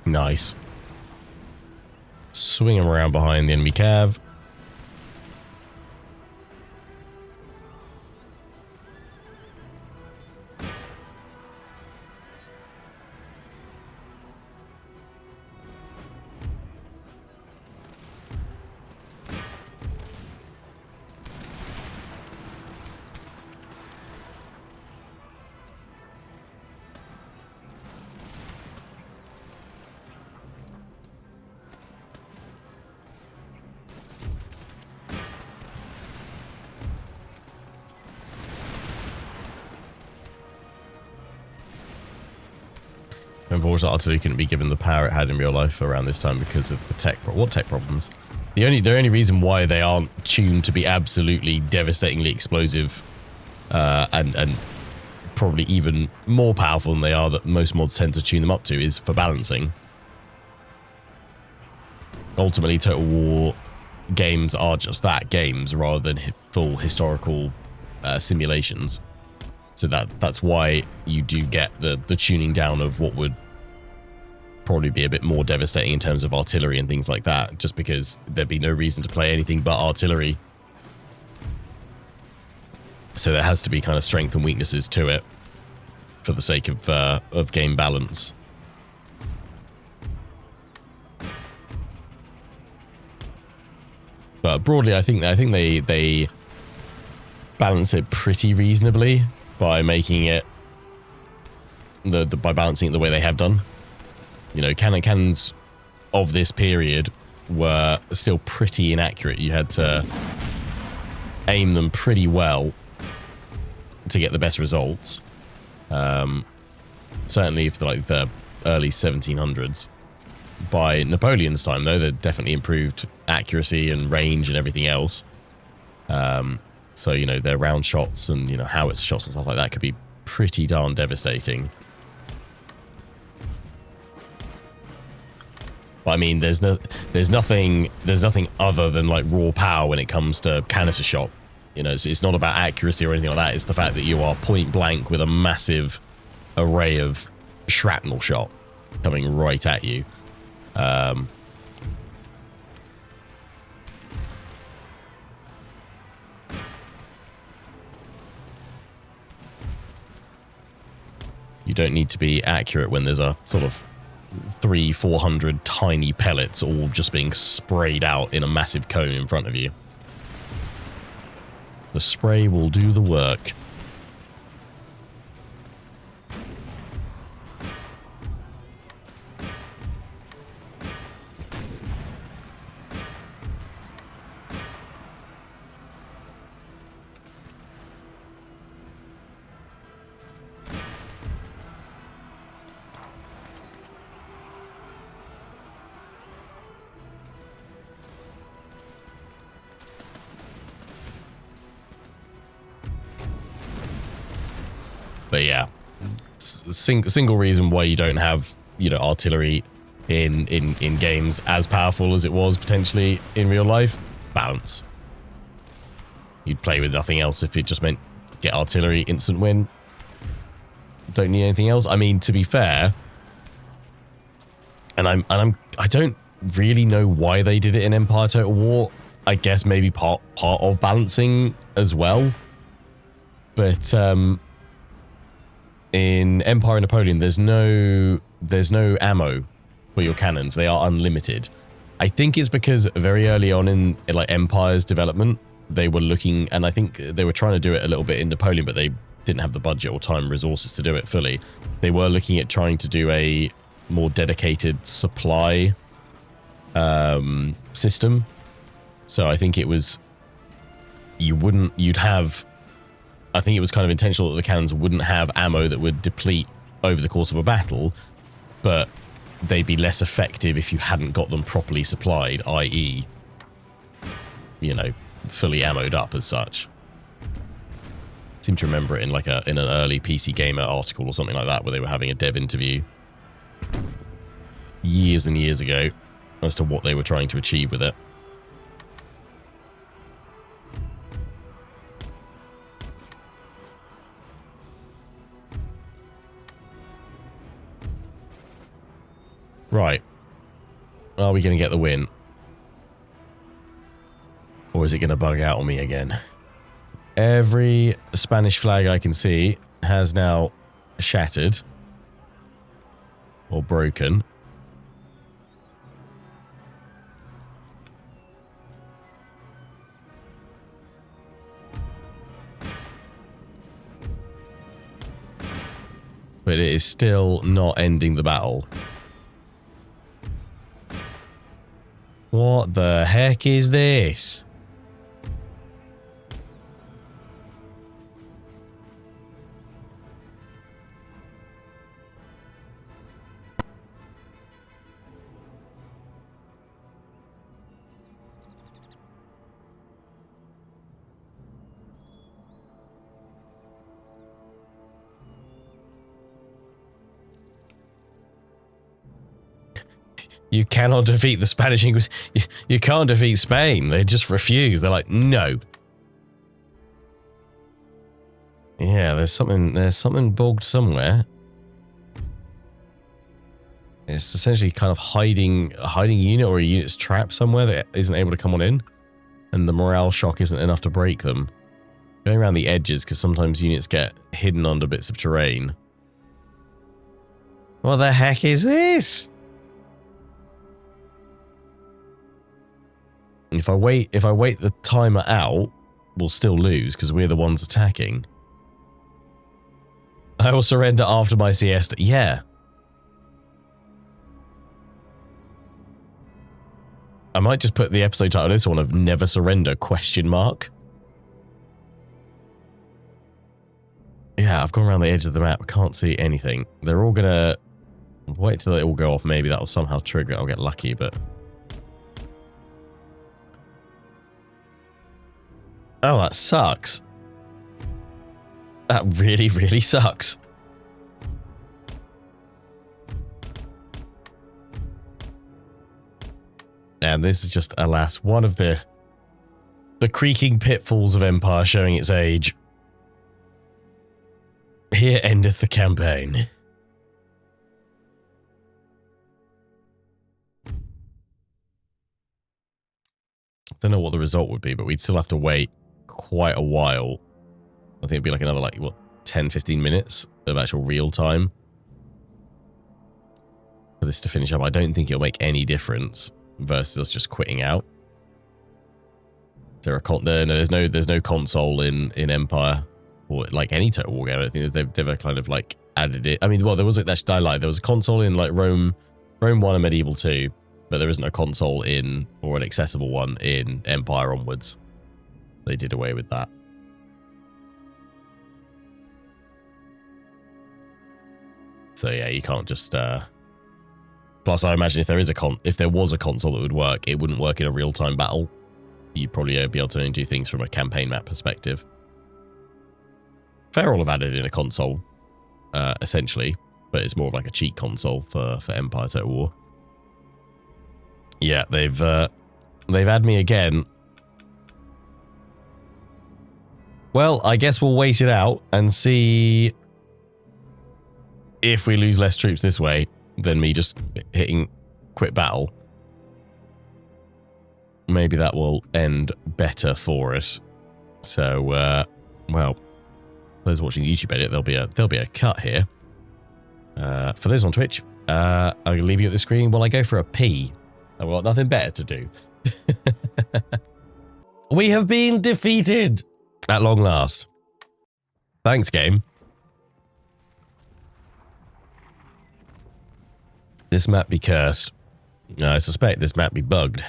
Nice. Swing him around behind the enemy cav. Unfortunately, artillery couldn't be given the power it had in real life around this time because of the tech. What tech problems? The only reason why they aren't tuned to be absolutely devastatingly explosive, and probably even more powerful than they are that most mods tend to tune them up to, is for balancing. Ultimately, Total War games are just that, games rather than full historical simulations. So that's why you do get the tuning down of what would probably be a bit more devastating in terms of artillery and things like that, just because there'd be no reason to play anything but artillery. So there has to be kind of strength and weaknesses to it for the sake of game balance. But broadly, I think they balance it pretty reasonably by making it by balancing it the way they have done. You know, cannons of this period were still pretty inaccurate. You had to aim them pretty well to get the best results. Certainly for like the early 1700s. By Napoleon's time, though, they definitely improved accuracy and range and everything else. So, you know, their round shots and, you know, howitzer shots and stuff like that could be pretty darn devastating. But I mean, there's nothing other than like raw power when it comes to canister shot. You know, it's not about accuracy or anything like that. It's the fact that you are point blank with a massive array of shrapnel shot coming right at you. You don't need to be accurate when there's a sort of 300-400 tiny pellets all just being sprayed out in a massive cone in front of you. The spray will do the work. But yeah, single reason why you don't have, you know, artillery in games as powerful as it was potentially in real life: balance. You'd play with nothing else if it just meant get artillery, instant win. Don't need anything else. I mean, to be fair, I don't really know why they did it in Empire Total War. I guess maybe part of balancing as well. But in Empire and Napoleon, there's no ammo for your cannons. They are unlimited. I think it's because very early on in like Empire's development, they were looking, and I think they were trying to do it a little bit in Napoleon, but they didn't have the budget or time resources to do it fully. They were looking at trying to do a more dedicated supply system. So I think it was I think it was kind of intentional that the cannons wouldn't have ammo that would deplete over the course of a battle, but they'd be less effective if you hadn't got them properly supplied, i.e., you know, fully ammoed up as such. I seem to remember it in like in an early PC Gamer article or something like that, where they were having a dev interview years and years ago as to what they were trying to achieve with it. Right. Are we going to get the win? Or is it going to bug out on me again? Every Spanish flag I can see has now shattered. Or broken. But it is still not ending the battle. What the heck is this? You cannot defeat the Spanish Inquisition. You can't defeat Spain. They just refuse. They're like, no. Yeah, there's something bugged somewhere. It's essentially kind of hiding a unit or a unit's trapped somewhere that isn't able to come on in. And the morale shock isn't enough to break them. Going around the edges, because sometimes units get hidden under bits of terrain. What the heck is this? If I wait the timer out, we'll still lose because we're the ones attacking. I will surrender after my siesta. Yeah. I might just put the episode title of this one of Never Surrender, question mark. Yeah, I've gone around the edge of the map. I can't see anything. They're all gonna... Wait till they all go off. Maybe that'll somehow trigger it. I'll get lucky, but... Oh, that sucks. That really, really sucks. And this is just, alas, one of the creaking pitfalls of Empire showing its age. Here endeth the campaign. I don't know what the result would be, but we'd still have to wait quite a while. I think it'd be like another, like, what, 10, 15 minutes of actual real time for this to finish up. I don't think it'll make any difference versus us just quitting out. Is there a no, there's no console in Empire or like any Total War game. I think they've never kind of like added it. I mean, well, there was that's I lied. There was a console in like Rome 1 and Medieval 2, but there isn't a console in or an accessible one in Empire onwards. They did away with that. So yeah, you can't just. Plus, I imagine if there was a console that would work, it wouldn't work in a real-time battle. You'd probably be able to only do things from a campaign map perspective. Fair will have added in a console, essentially, but it's more of like a cheat console for Empire Total War. Yeah, they've had me again. Well, I guess we'll wait it out and see if we lose less troops this way than me just hitting quit battle. Maybe that will end better for us. So, well, those watching the YouTube edit, there'll be a cut here. For those on Twitch, I'm gonna leave you at the screen while I go for a pee. I've got nothing better to do. We have been defeated at long last. Thanks, game. This map be cursed. I suspect this map be bugged.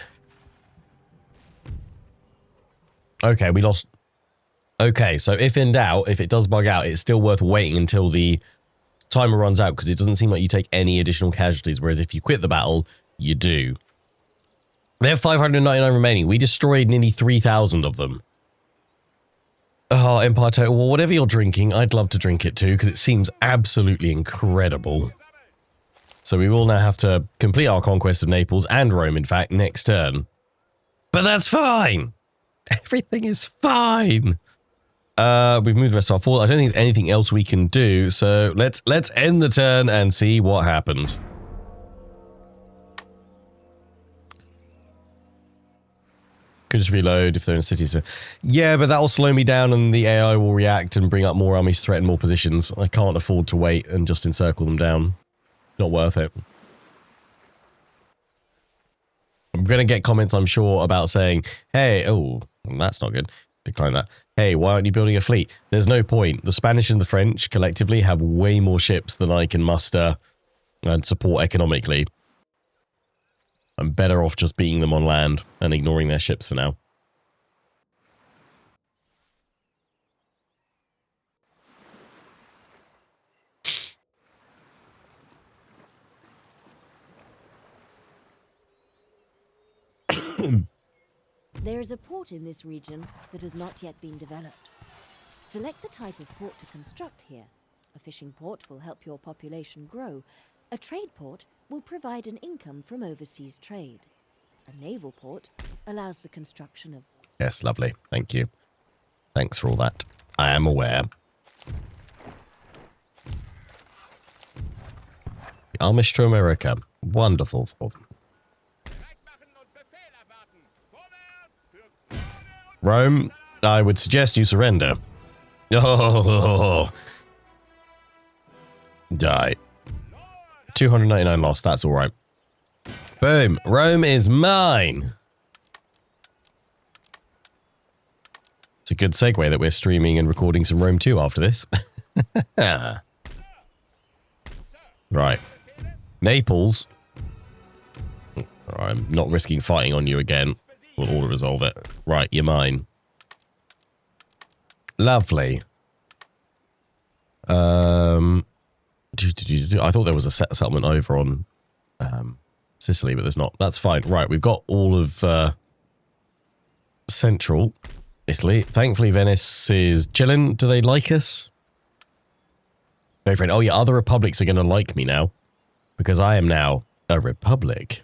Okay, we lost. Okay, so if in doubt, if it does bug out, it's still worth waiting until the timer runs out because it doesn't seem like you take any additional casualties, whereas if you quit the battle, you do. They have 599 remaining. We destroyed nearly 3,000 of them. Oh, Empire Total War, whatever you're drinking, I'd love to drink it too because it seems absolutely incredible. So we will now have to complete our Conquest of Naples and Rome, in fact, next turn. But that's fine. Everything is fine. We've moved the rest of our forward. I don't think there's anything else we can do, so let's end the turn and see what happens. Could just reload if they're in cities. So. Yeah, but that will slow me down and the AI will react and bring up more armies to threaten more positions. I can't afford to wait and just encircle them down. Not worth it. I'm going to get comments, I'm sure, about saying, hey, oh, that's not good. Decline that. Hey, why aren't you building a fleet? There's no point. The Spanish and the French collectively have way more ships than I can muster and support economically. I'm better off just beating them on land and ignoring their ships for now. There is a port in this region that has not yet been developed. Select the type of port to construct here. A fishing port will help your population grow. A trade port will provide an income from overseas trade. A naval port allows the construction of... Yes, lovely. Thank you. Thanks for all that. I am aware. Amish to America. Wonderful for them. Rome, I would suggest you surrender. Oh, die. 299 lost, that's alright. Boom, Rome is mine. It's a good segue that we're streaming and recording some Rome 2 after this. Right. Naples. I'm not risking fighting on you again. We'll auto-resolve it. Right, you're mine. Lovely. I thought there was a settlement over on Sicily, but there's not. That's fine. Right, we've got all of central Italy. Thankfully, Venice is chilling. Do they like us? No, friend. Oh, yeah, other republics are going to like me now. Because I am now a republic.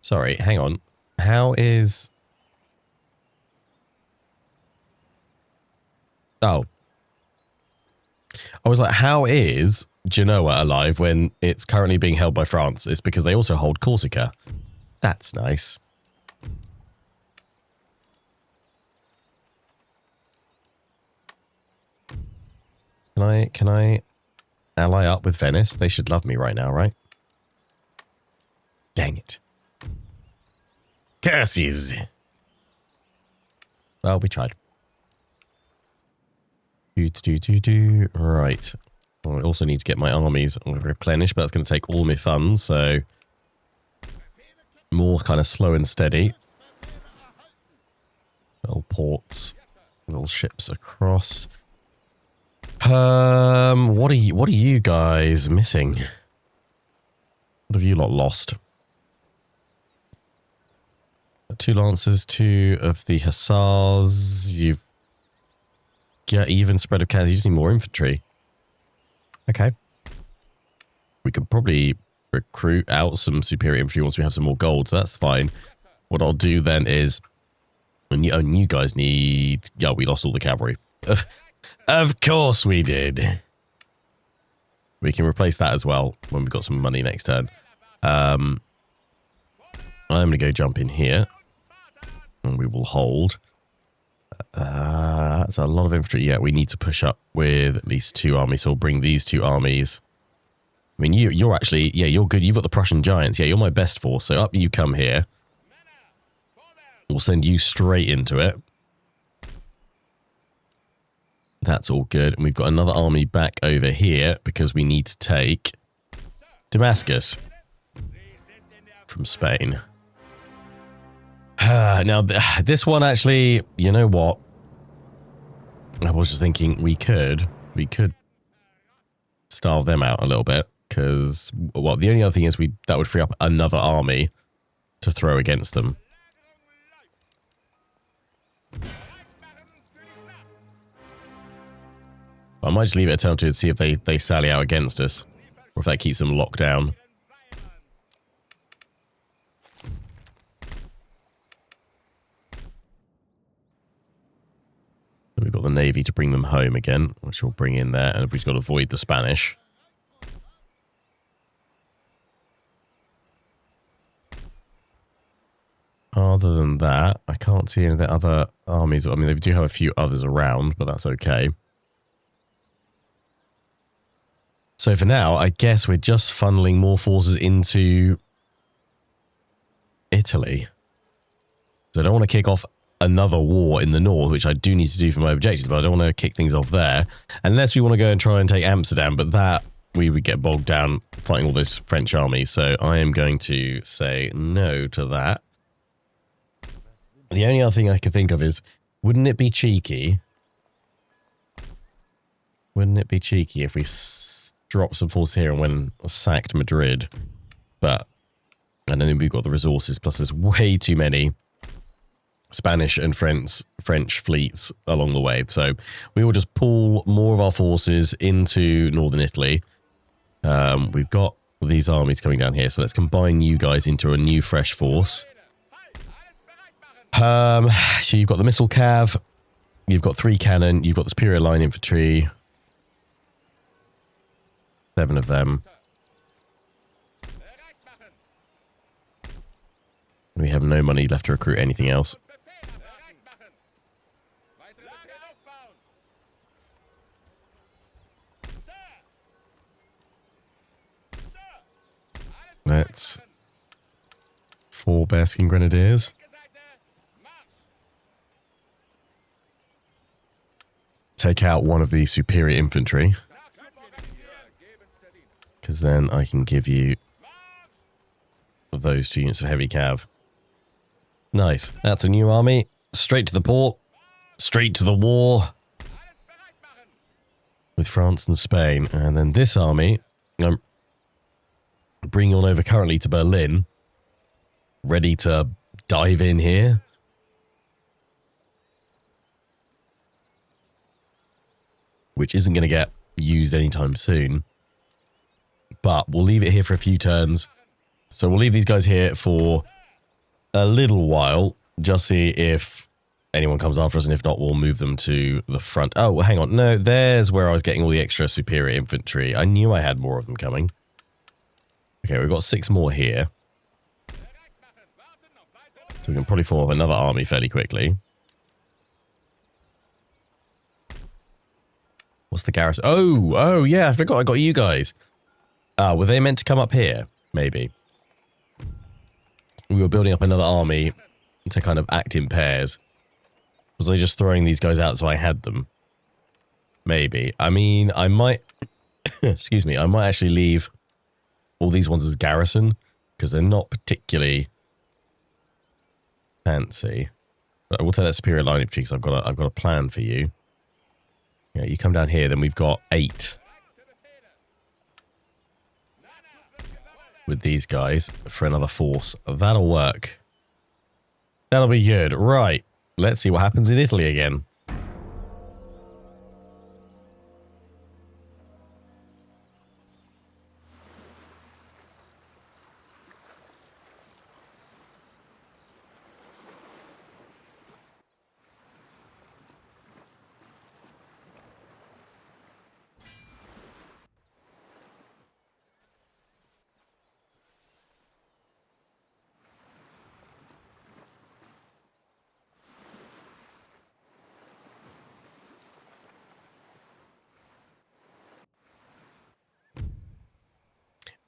Sorry, hang on. How is... Oh. I was like, how is Genoa alive when it's currently being held by France? It's because they also hold Corsica. That's nice. Can I ally up with Venice? They should love me right now, right? Dang it. Curses. Well, we tried. Right. Well, I also need to get my armies replenished, but that's going to take all my funds, so more kind of slow and steady. Little ports, little ships across. What are you guys missing? What have you lot lost? 2 lancers, 2 of the hussars. You've got even spread of cannons. You just need more infantry. Okay. We could probably recruit out some superior infantry once we have some more gold, so that's fine. What I'll do then is, and you guys need... Yeah, we lost all the cavalry. Of course we did. We can replace that as well when we've got some money next turn. I'm going to go jump in here. And we will hold. That's a lot of infantry. Yeah, we need to push up with at least 2 armies. So we'll bring these 2 armies. I mean, you're actually... Yeah, you're good. You've got the Prussian giants. Yeah, you're my best force. So up you come here. We'll send you straight into it. That's all good. And we've got another army back over here because we need to take Damascus from Spain. Now, this one actually, you know what? I was just thinking we could starve them out a little bit because, well, the only other thing is that would free up another army to throw against them. I might just leave it a turn to see if they sally out against us, or if that keeps them locked down. We've got the Navy to bring them home again, which we'll bring in there, and we've got to avoid the Spanish. Other than that, I can't see any of the other armies. I mean, they do have a few others around, but that's okay. So for now, I guess we're just funneling more forces into Italy. So I don't want to kick off another war in the north, which I do need to do for my objectives, but I don't want to kick things off there. Unless we want to go and try and take Amsterdam, but that we would get bogged down fighting all those French armies. So I am going to say no to that. The only other thing I could think of is, wouldn't it be cheeky? Wouldn't it be cheeky if we dropped some force here and went sacked Madrid? But, and then we've got the resources, plus there's way too many Spanish and French fleets along the way. So we will just pull more of our forces into northern Italy. We've got these armies coming down here, so let's combine you guys into a new fresh force. So you've got the missile cav, you've got 3 cannon, you've got the superior line infantry, 7 of them. We have no money left to recruit anything else. Let's 4 Bearskin Grenadiers. take out one of the superior infantry. Because then I can give you those 2 units of heavy cav. Nice. That's a new army. Straight to the port. Straight to the war. With France and Spain. And then this army, I'm bringing on over currently to Berlin. Ready to dive in here. Which isn't going to get used anytime soon. But we'll leave it here for a few turns. So we'll leave these guys here for a little while. Just see if anyone comes after us. And if not, we'll move them to the front. Oh, well, hang on. No, there's where I was getting all the extra superior infantry. I knew I had more of them coming. Okay, we've got 6 more here. So we can probably form up another army fairly quickly. What's the garrison? Oh, yeah, I forgot I got you guys. Were they meant to come up here? Maybe. We were building up another army to kind of act in pairs. Was I just throwing these guys out so I had them? Maybe. I mean, I might... excuse me. I might actually leave all these ones as garrison, because they're not particularly fancy. But I will take that superior line infantry because I've got a plan for you. Yeah, you come down here, then we've got 8 with these guys for another force. That'll work. That'll be good. Right. Let's see what happens in Italy again.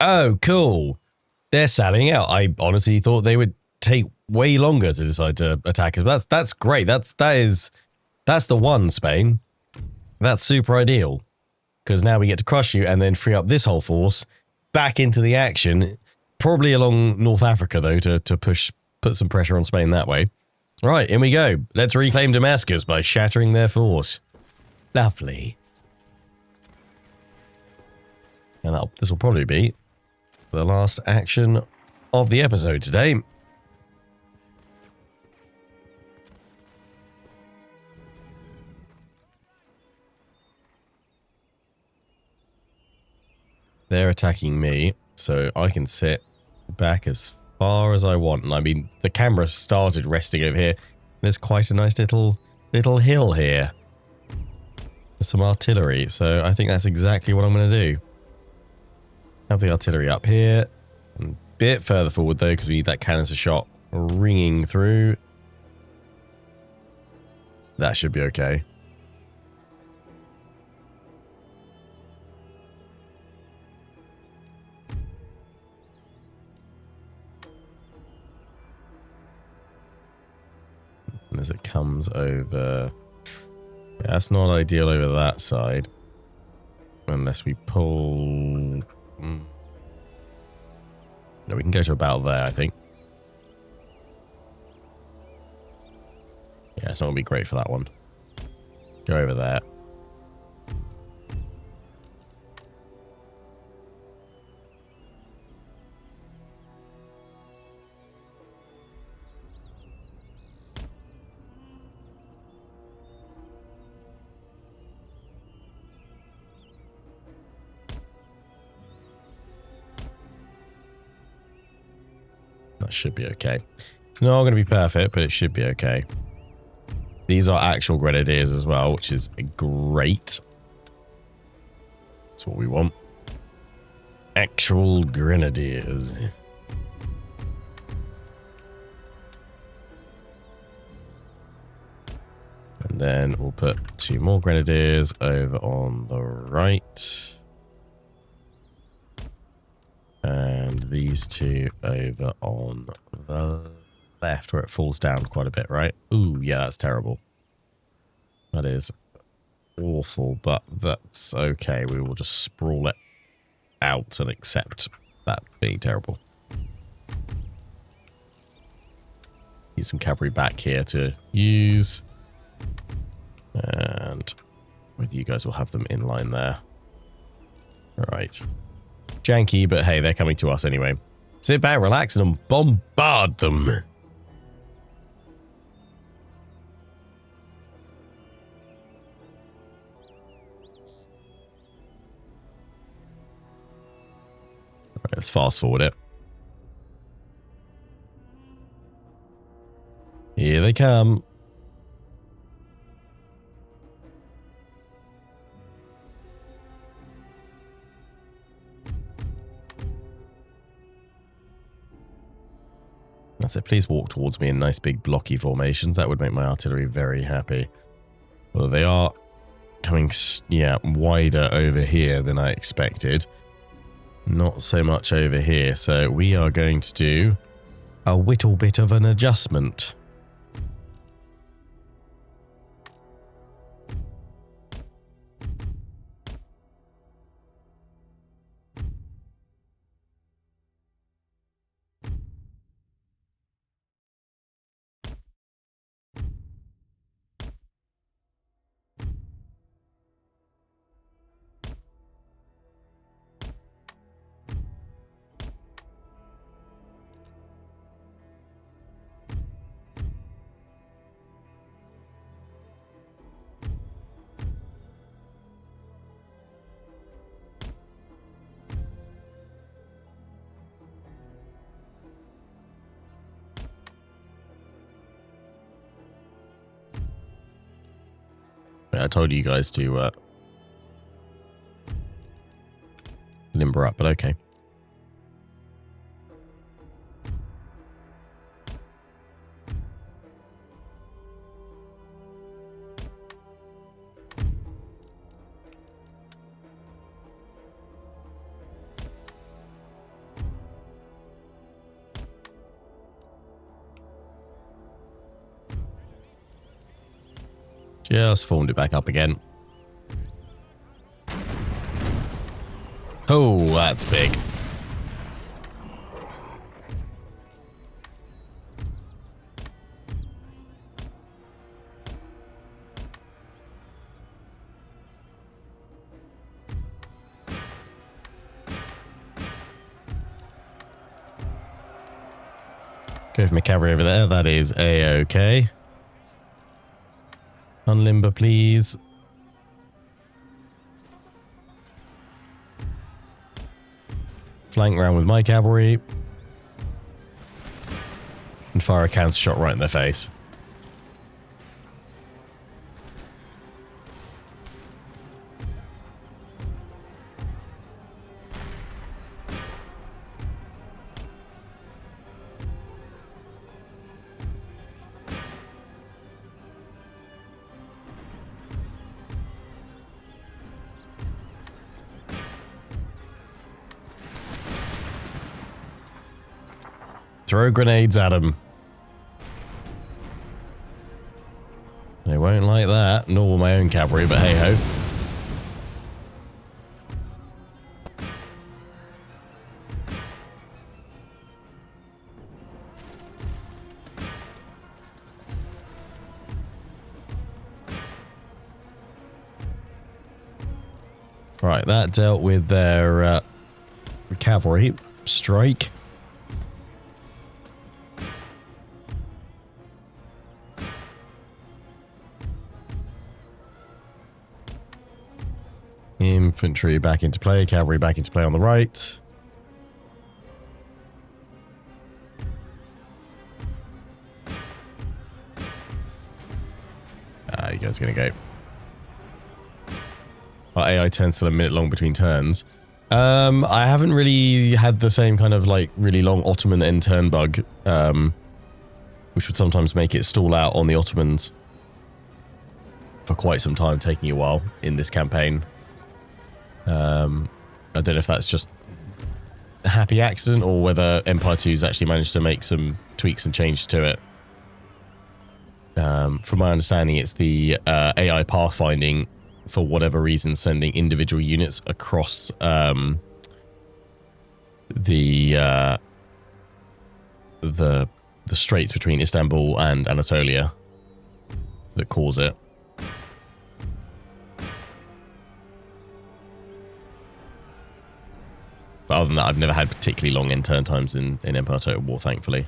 Oh, cool. They're sallying out. I honestly thought they would take way longer to decide to attack us. That's great. That's the one, Spain. That's super ideal. Because now we get to crush you and then free up this whole force back into the action. Probably along North Africa, though, to put some pressure on Spain that way. All right, in we go. Let's reclaim Damascus by shattering their force. Lovely. And this will probably be the last action of the episode today. They're attacking me, so I can sit back as far as I want. And I mean, the camera started resting over here. There's quite a nice little hill here. There's some artillery, so I think that's exactly what I'm going to do. Have the artillery up here. A bit further forward, though, because we need that canister shot ringing through. That should be okay. And as it comes over... Yeah, that's not ideal over that side. Unless we pull... No, we can go to about there, I think. Yeah, it's not going to be great for that one. Go over there. That should be okay. It's not going to be perfect, but it should be okay. These are actual grenadiers as well, which is great. That's what we want. Actual grenadiers. And then we'll put 2 more grenadiers over on the right. And these 2 over on the left, where it falls down quite a bit, right? Ooh, yeah, that's terrible. That is awful, but that's okay. We will just sprawl it out and accept that being terrible. Use some cavalry back here to use. And whether you guys will have them in line there. Alright. Janky, but hey, they're coming to us anyway. Sit back, relax, and bombard them. Right, let's fast forward it. Here they come. That's it. Please walk towards me in nice big blocky formations. That would make my artillery very happy. Well, they are coming, yeah, wider over here than I expected. Not so much over here. So we are going to do a little bit of an adjustment. I told you guys to limber up, but okay. Just formed it back up again. Oh, that's big. Go for my cavalry over there. That is A-okay. Unlimber, please. Flank round with my cavalry. And fire a cancer shot right in their face. Throw grenades at them. They won't like that, nor will my own cavalry, but hey ho. Right, that dealt with their cavalry strike. Infantry back into play, cavalry back into play on the right. You guys are going to go. Our AI tends to a minute long between turns. I haven't really had the same kind of like really long Ottoman end turn bug, which would sometimes make it stall out on the Ottomans for quite some time, taking a while in this campaign. I don't know if that's just a happy accident or whether Empire 2's actually managed to make some tweaks and changes to it. From my understanding, it's the AI pathfinding for whatever reason, sending individual units across the straits between Istanbul and Anatolia that cause it. But other than that, I've never had particularly long end turn times in Empire Total War, thankfully.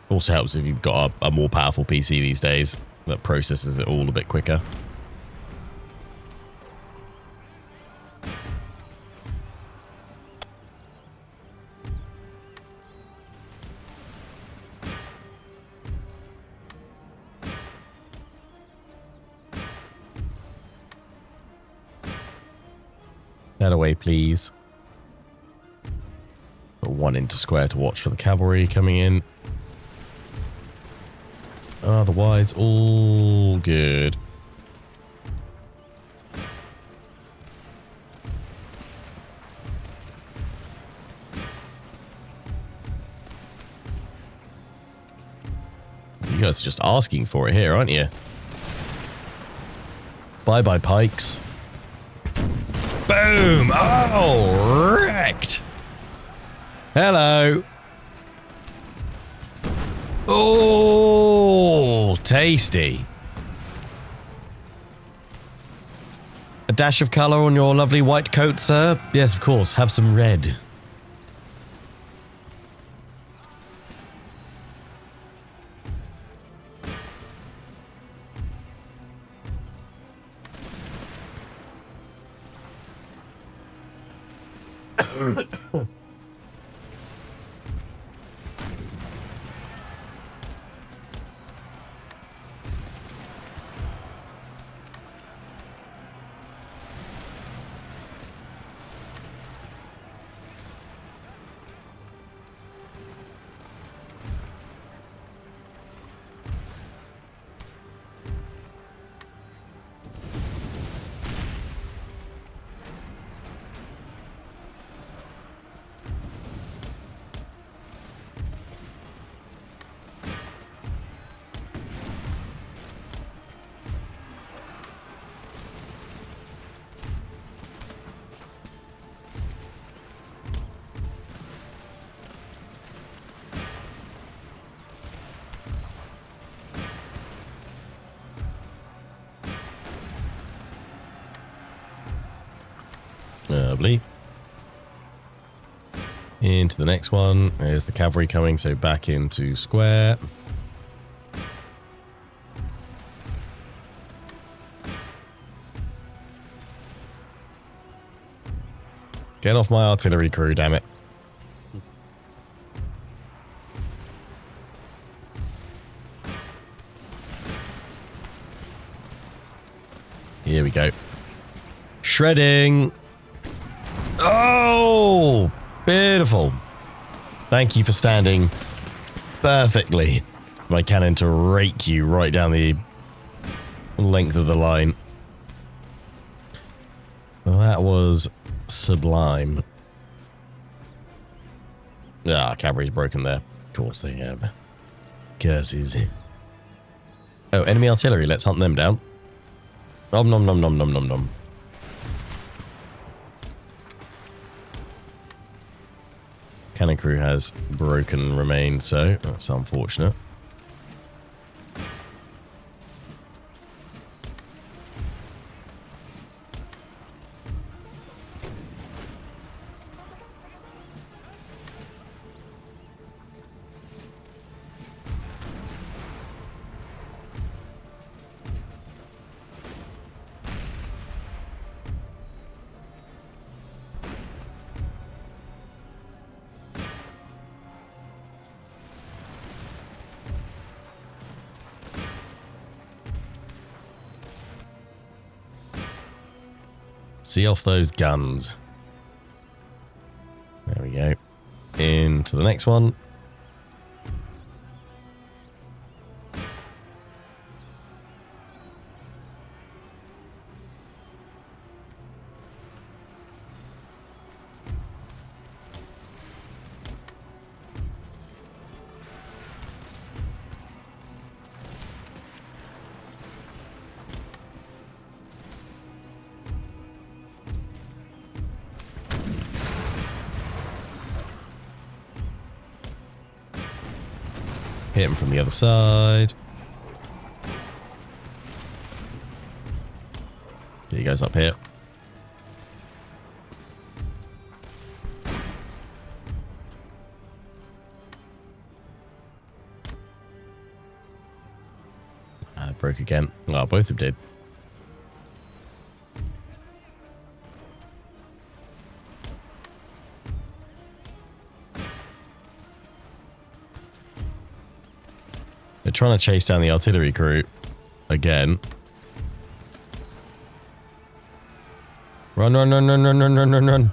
Also helps if you've got a more powerful PC these days that processes it all a bit quicker. That away, please. Got one into square to watch for the cavalry coming in. Otherwise, all good. You guys are just asking for it here, aren't you? Bye-bye, pikes. Boom! Oh, wrecked! Hello! Oh, tasty. A dash of colour on your lovely white coat, sir? Yes, of course. Have some red. Lovely. Into the next one. There's the cavalry coming, so back into square. Get off my artillery crew, damn it. Here we go. Shredding. Oh, beautiful. Thank you for standing perfectly. My cannon to rake you right down the length of the line. Well, that was sublime. Ah, cavalry's broken there. Of course they have. Curses. Oh, enemy artillery. Let's hunt them down. Nom nom nom nom nom nom nom. Cannon crew has broken remains, so that's unfortunate. See off those guns. There we go. Into the next one. Hit him from the other side. Get you guys up here. Broke again. Oh, both of them did. They're trying to chase down the artillery crew again. Run, run, run, run, run, run, run, run, run.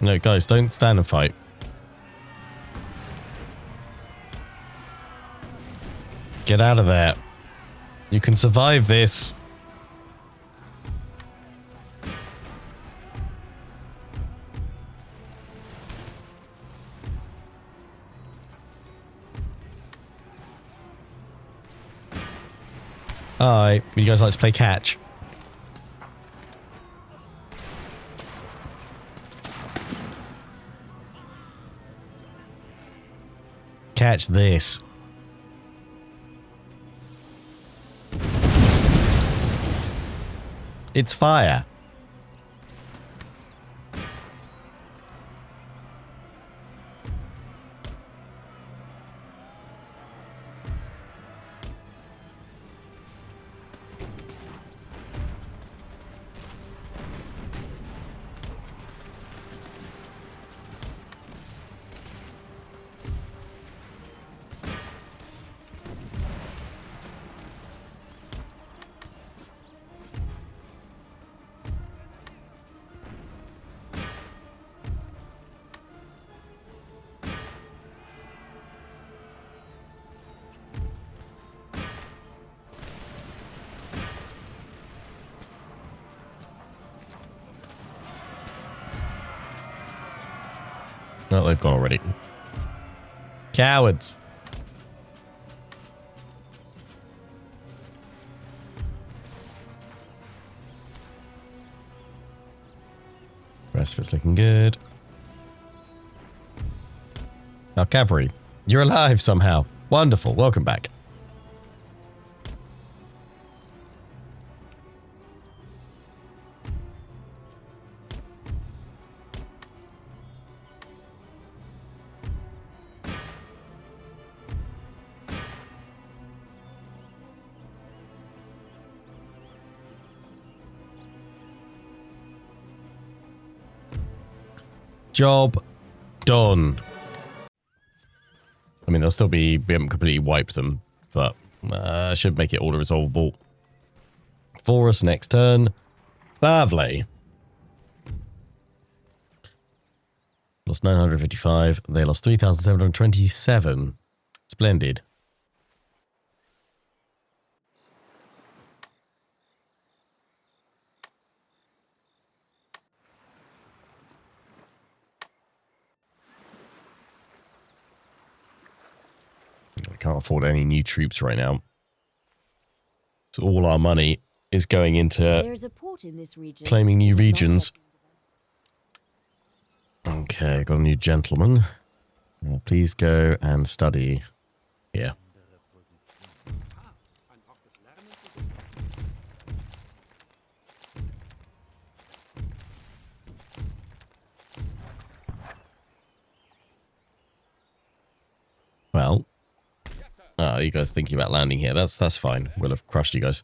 No, guys, don't stand and fight. Get out of there. You can survive this. Hi, you guys like to play catch? Catch this. It's fire. No, they've gone already. Cowards. Rest of it's looking good. Now, cavalry, you're alive somehow. Wonderful. Welcome back. Job done. I mean, they'll still be... We haven't completely wiped them, but should make it auto-resolvable for us next turn. Lovely. Lost 955. They lost 3,727. Splendid. We can't afford any new troops right now. So all our money is going into claiming new regions. Okay, got a new gentleman. Please go and study here. Well, you guys thinking about landing here? That's fine. We'll have crushed you guys.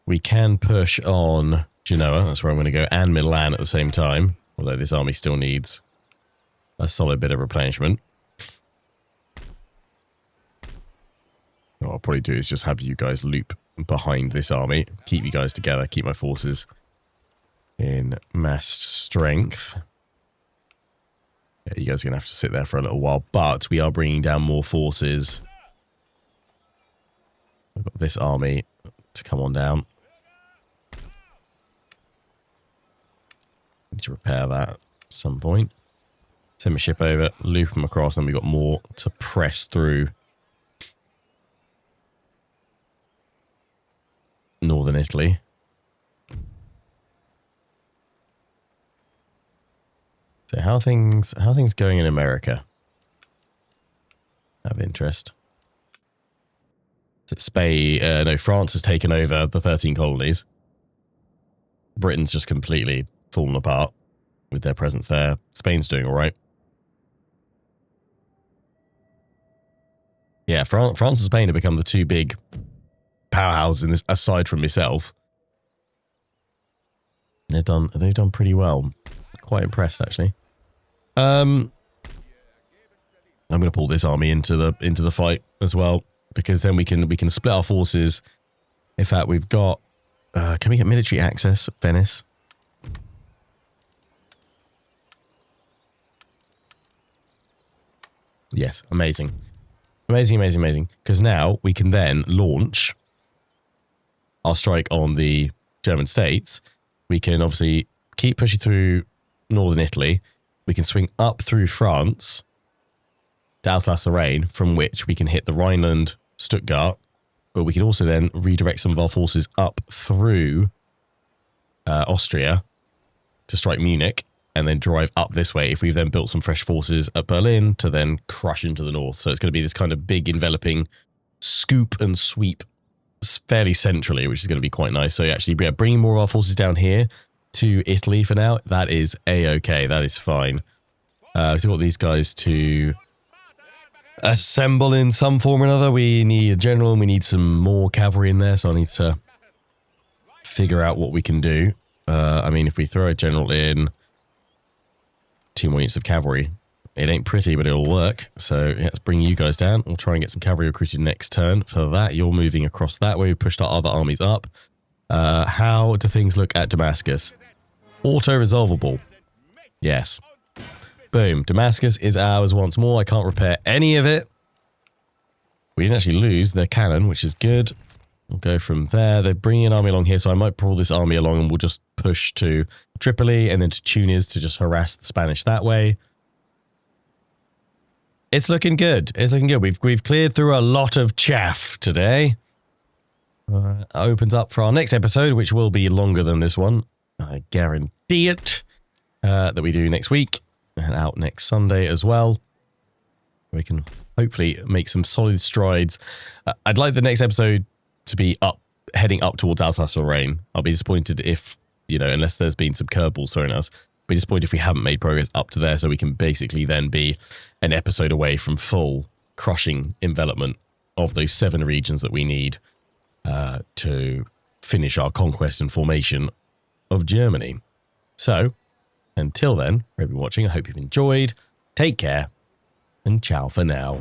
We can push on Genoa. That's where I'm going to go, and Milan at the same time. Although this army still needs a solid bit of replenishment. What I'll probably do is just have you guys loop behind this army. Keep you guys together. Keep my forces in mass strength. Yeah, you guys are going to have to sit there for a little while. But we are bringing down more forces. I've got this army to come on down. Need to repair that at some point. Send my ship over, loop them across, and we've got more to press through. northern Italy. So how are things going in America? Out of interest. Spain, no, France has taken over the 13 colonies. Britain's just completely fallen apart with their presence there. Spain's doing all right. Yeah, France and Spain have become the two big powerhouses in this, aside from myself. They've done pretty well. Quite impressed, actually. I'm going to pull this army into the fight as well, because then we can split our forces. In fact, we've got. Can we get military access, Venice? Yes, amazing. Amazing, amazing, amazing. Because now we can then launch our strike on the German states. We can obviously keep pushing through northern Italy. We can swing up through France to Alsace-Lorraine, from which we can hit the Rhineland, Stuttgart. But we can also then redirect some of our forces up through Austria to strike Munich, and then drive up this way if we've then built some fresh forces at Berlin to then crush into the north. So it's going to be this kind of big enveloping scoop and sweep fairly centrally, which is going to be quite nice. So actually, yeah, bringing more of our forces down here to Italy for now, that is a-okay. That is fine. So we want these guys to assemble in some form or another. We need a general and we need some more cavalry in there, so I need to figure out what we can do. I mean, if we throw a general in, 2 more units of cavalry, it ain't pretty, but it'll work. So yeah, let's bring you guys down. We'll try and get some cavalry recruited next turn. For that, you're moving across that way. We pushed our other armies up. How do things look at Damascus? Auto-resolvable. Yes. Boom. Damascus is ours once more. I can't repair any of it. We didn't actually lose their cannon, which is good. We'll go from there. They're bringing an army along here, so I might pull this army along and we'll just push to Tripoli and then to Tunis to just harass the Spanish that way. It's looking good. It's looking good. We've cleared through a lot of chaff today. Opens up for our next episode, which will be longer than this one. I guarantee it. That we do next week. And out next Sunday as well. We can hopefully make some solid strides. I'd like the next episode to be heading up towards Alsace-Lorraine. I'll be disappointed if, unless there's been some curveballs thrown at us, be disappointed if we haven't made progress up to there, so we can basically then be an episode away from full crushing envelopment of those 7 regions that we need to finish our conquest and formation of Germany. So, until then, for everyone watching, I hope you've enjoyed. Take care, and ciao for now.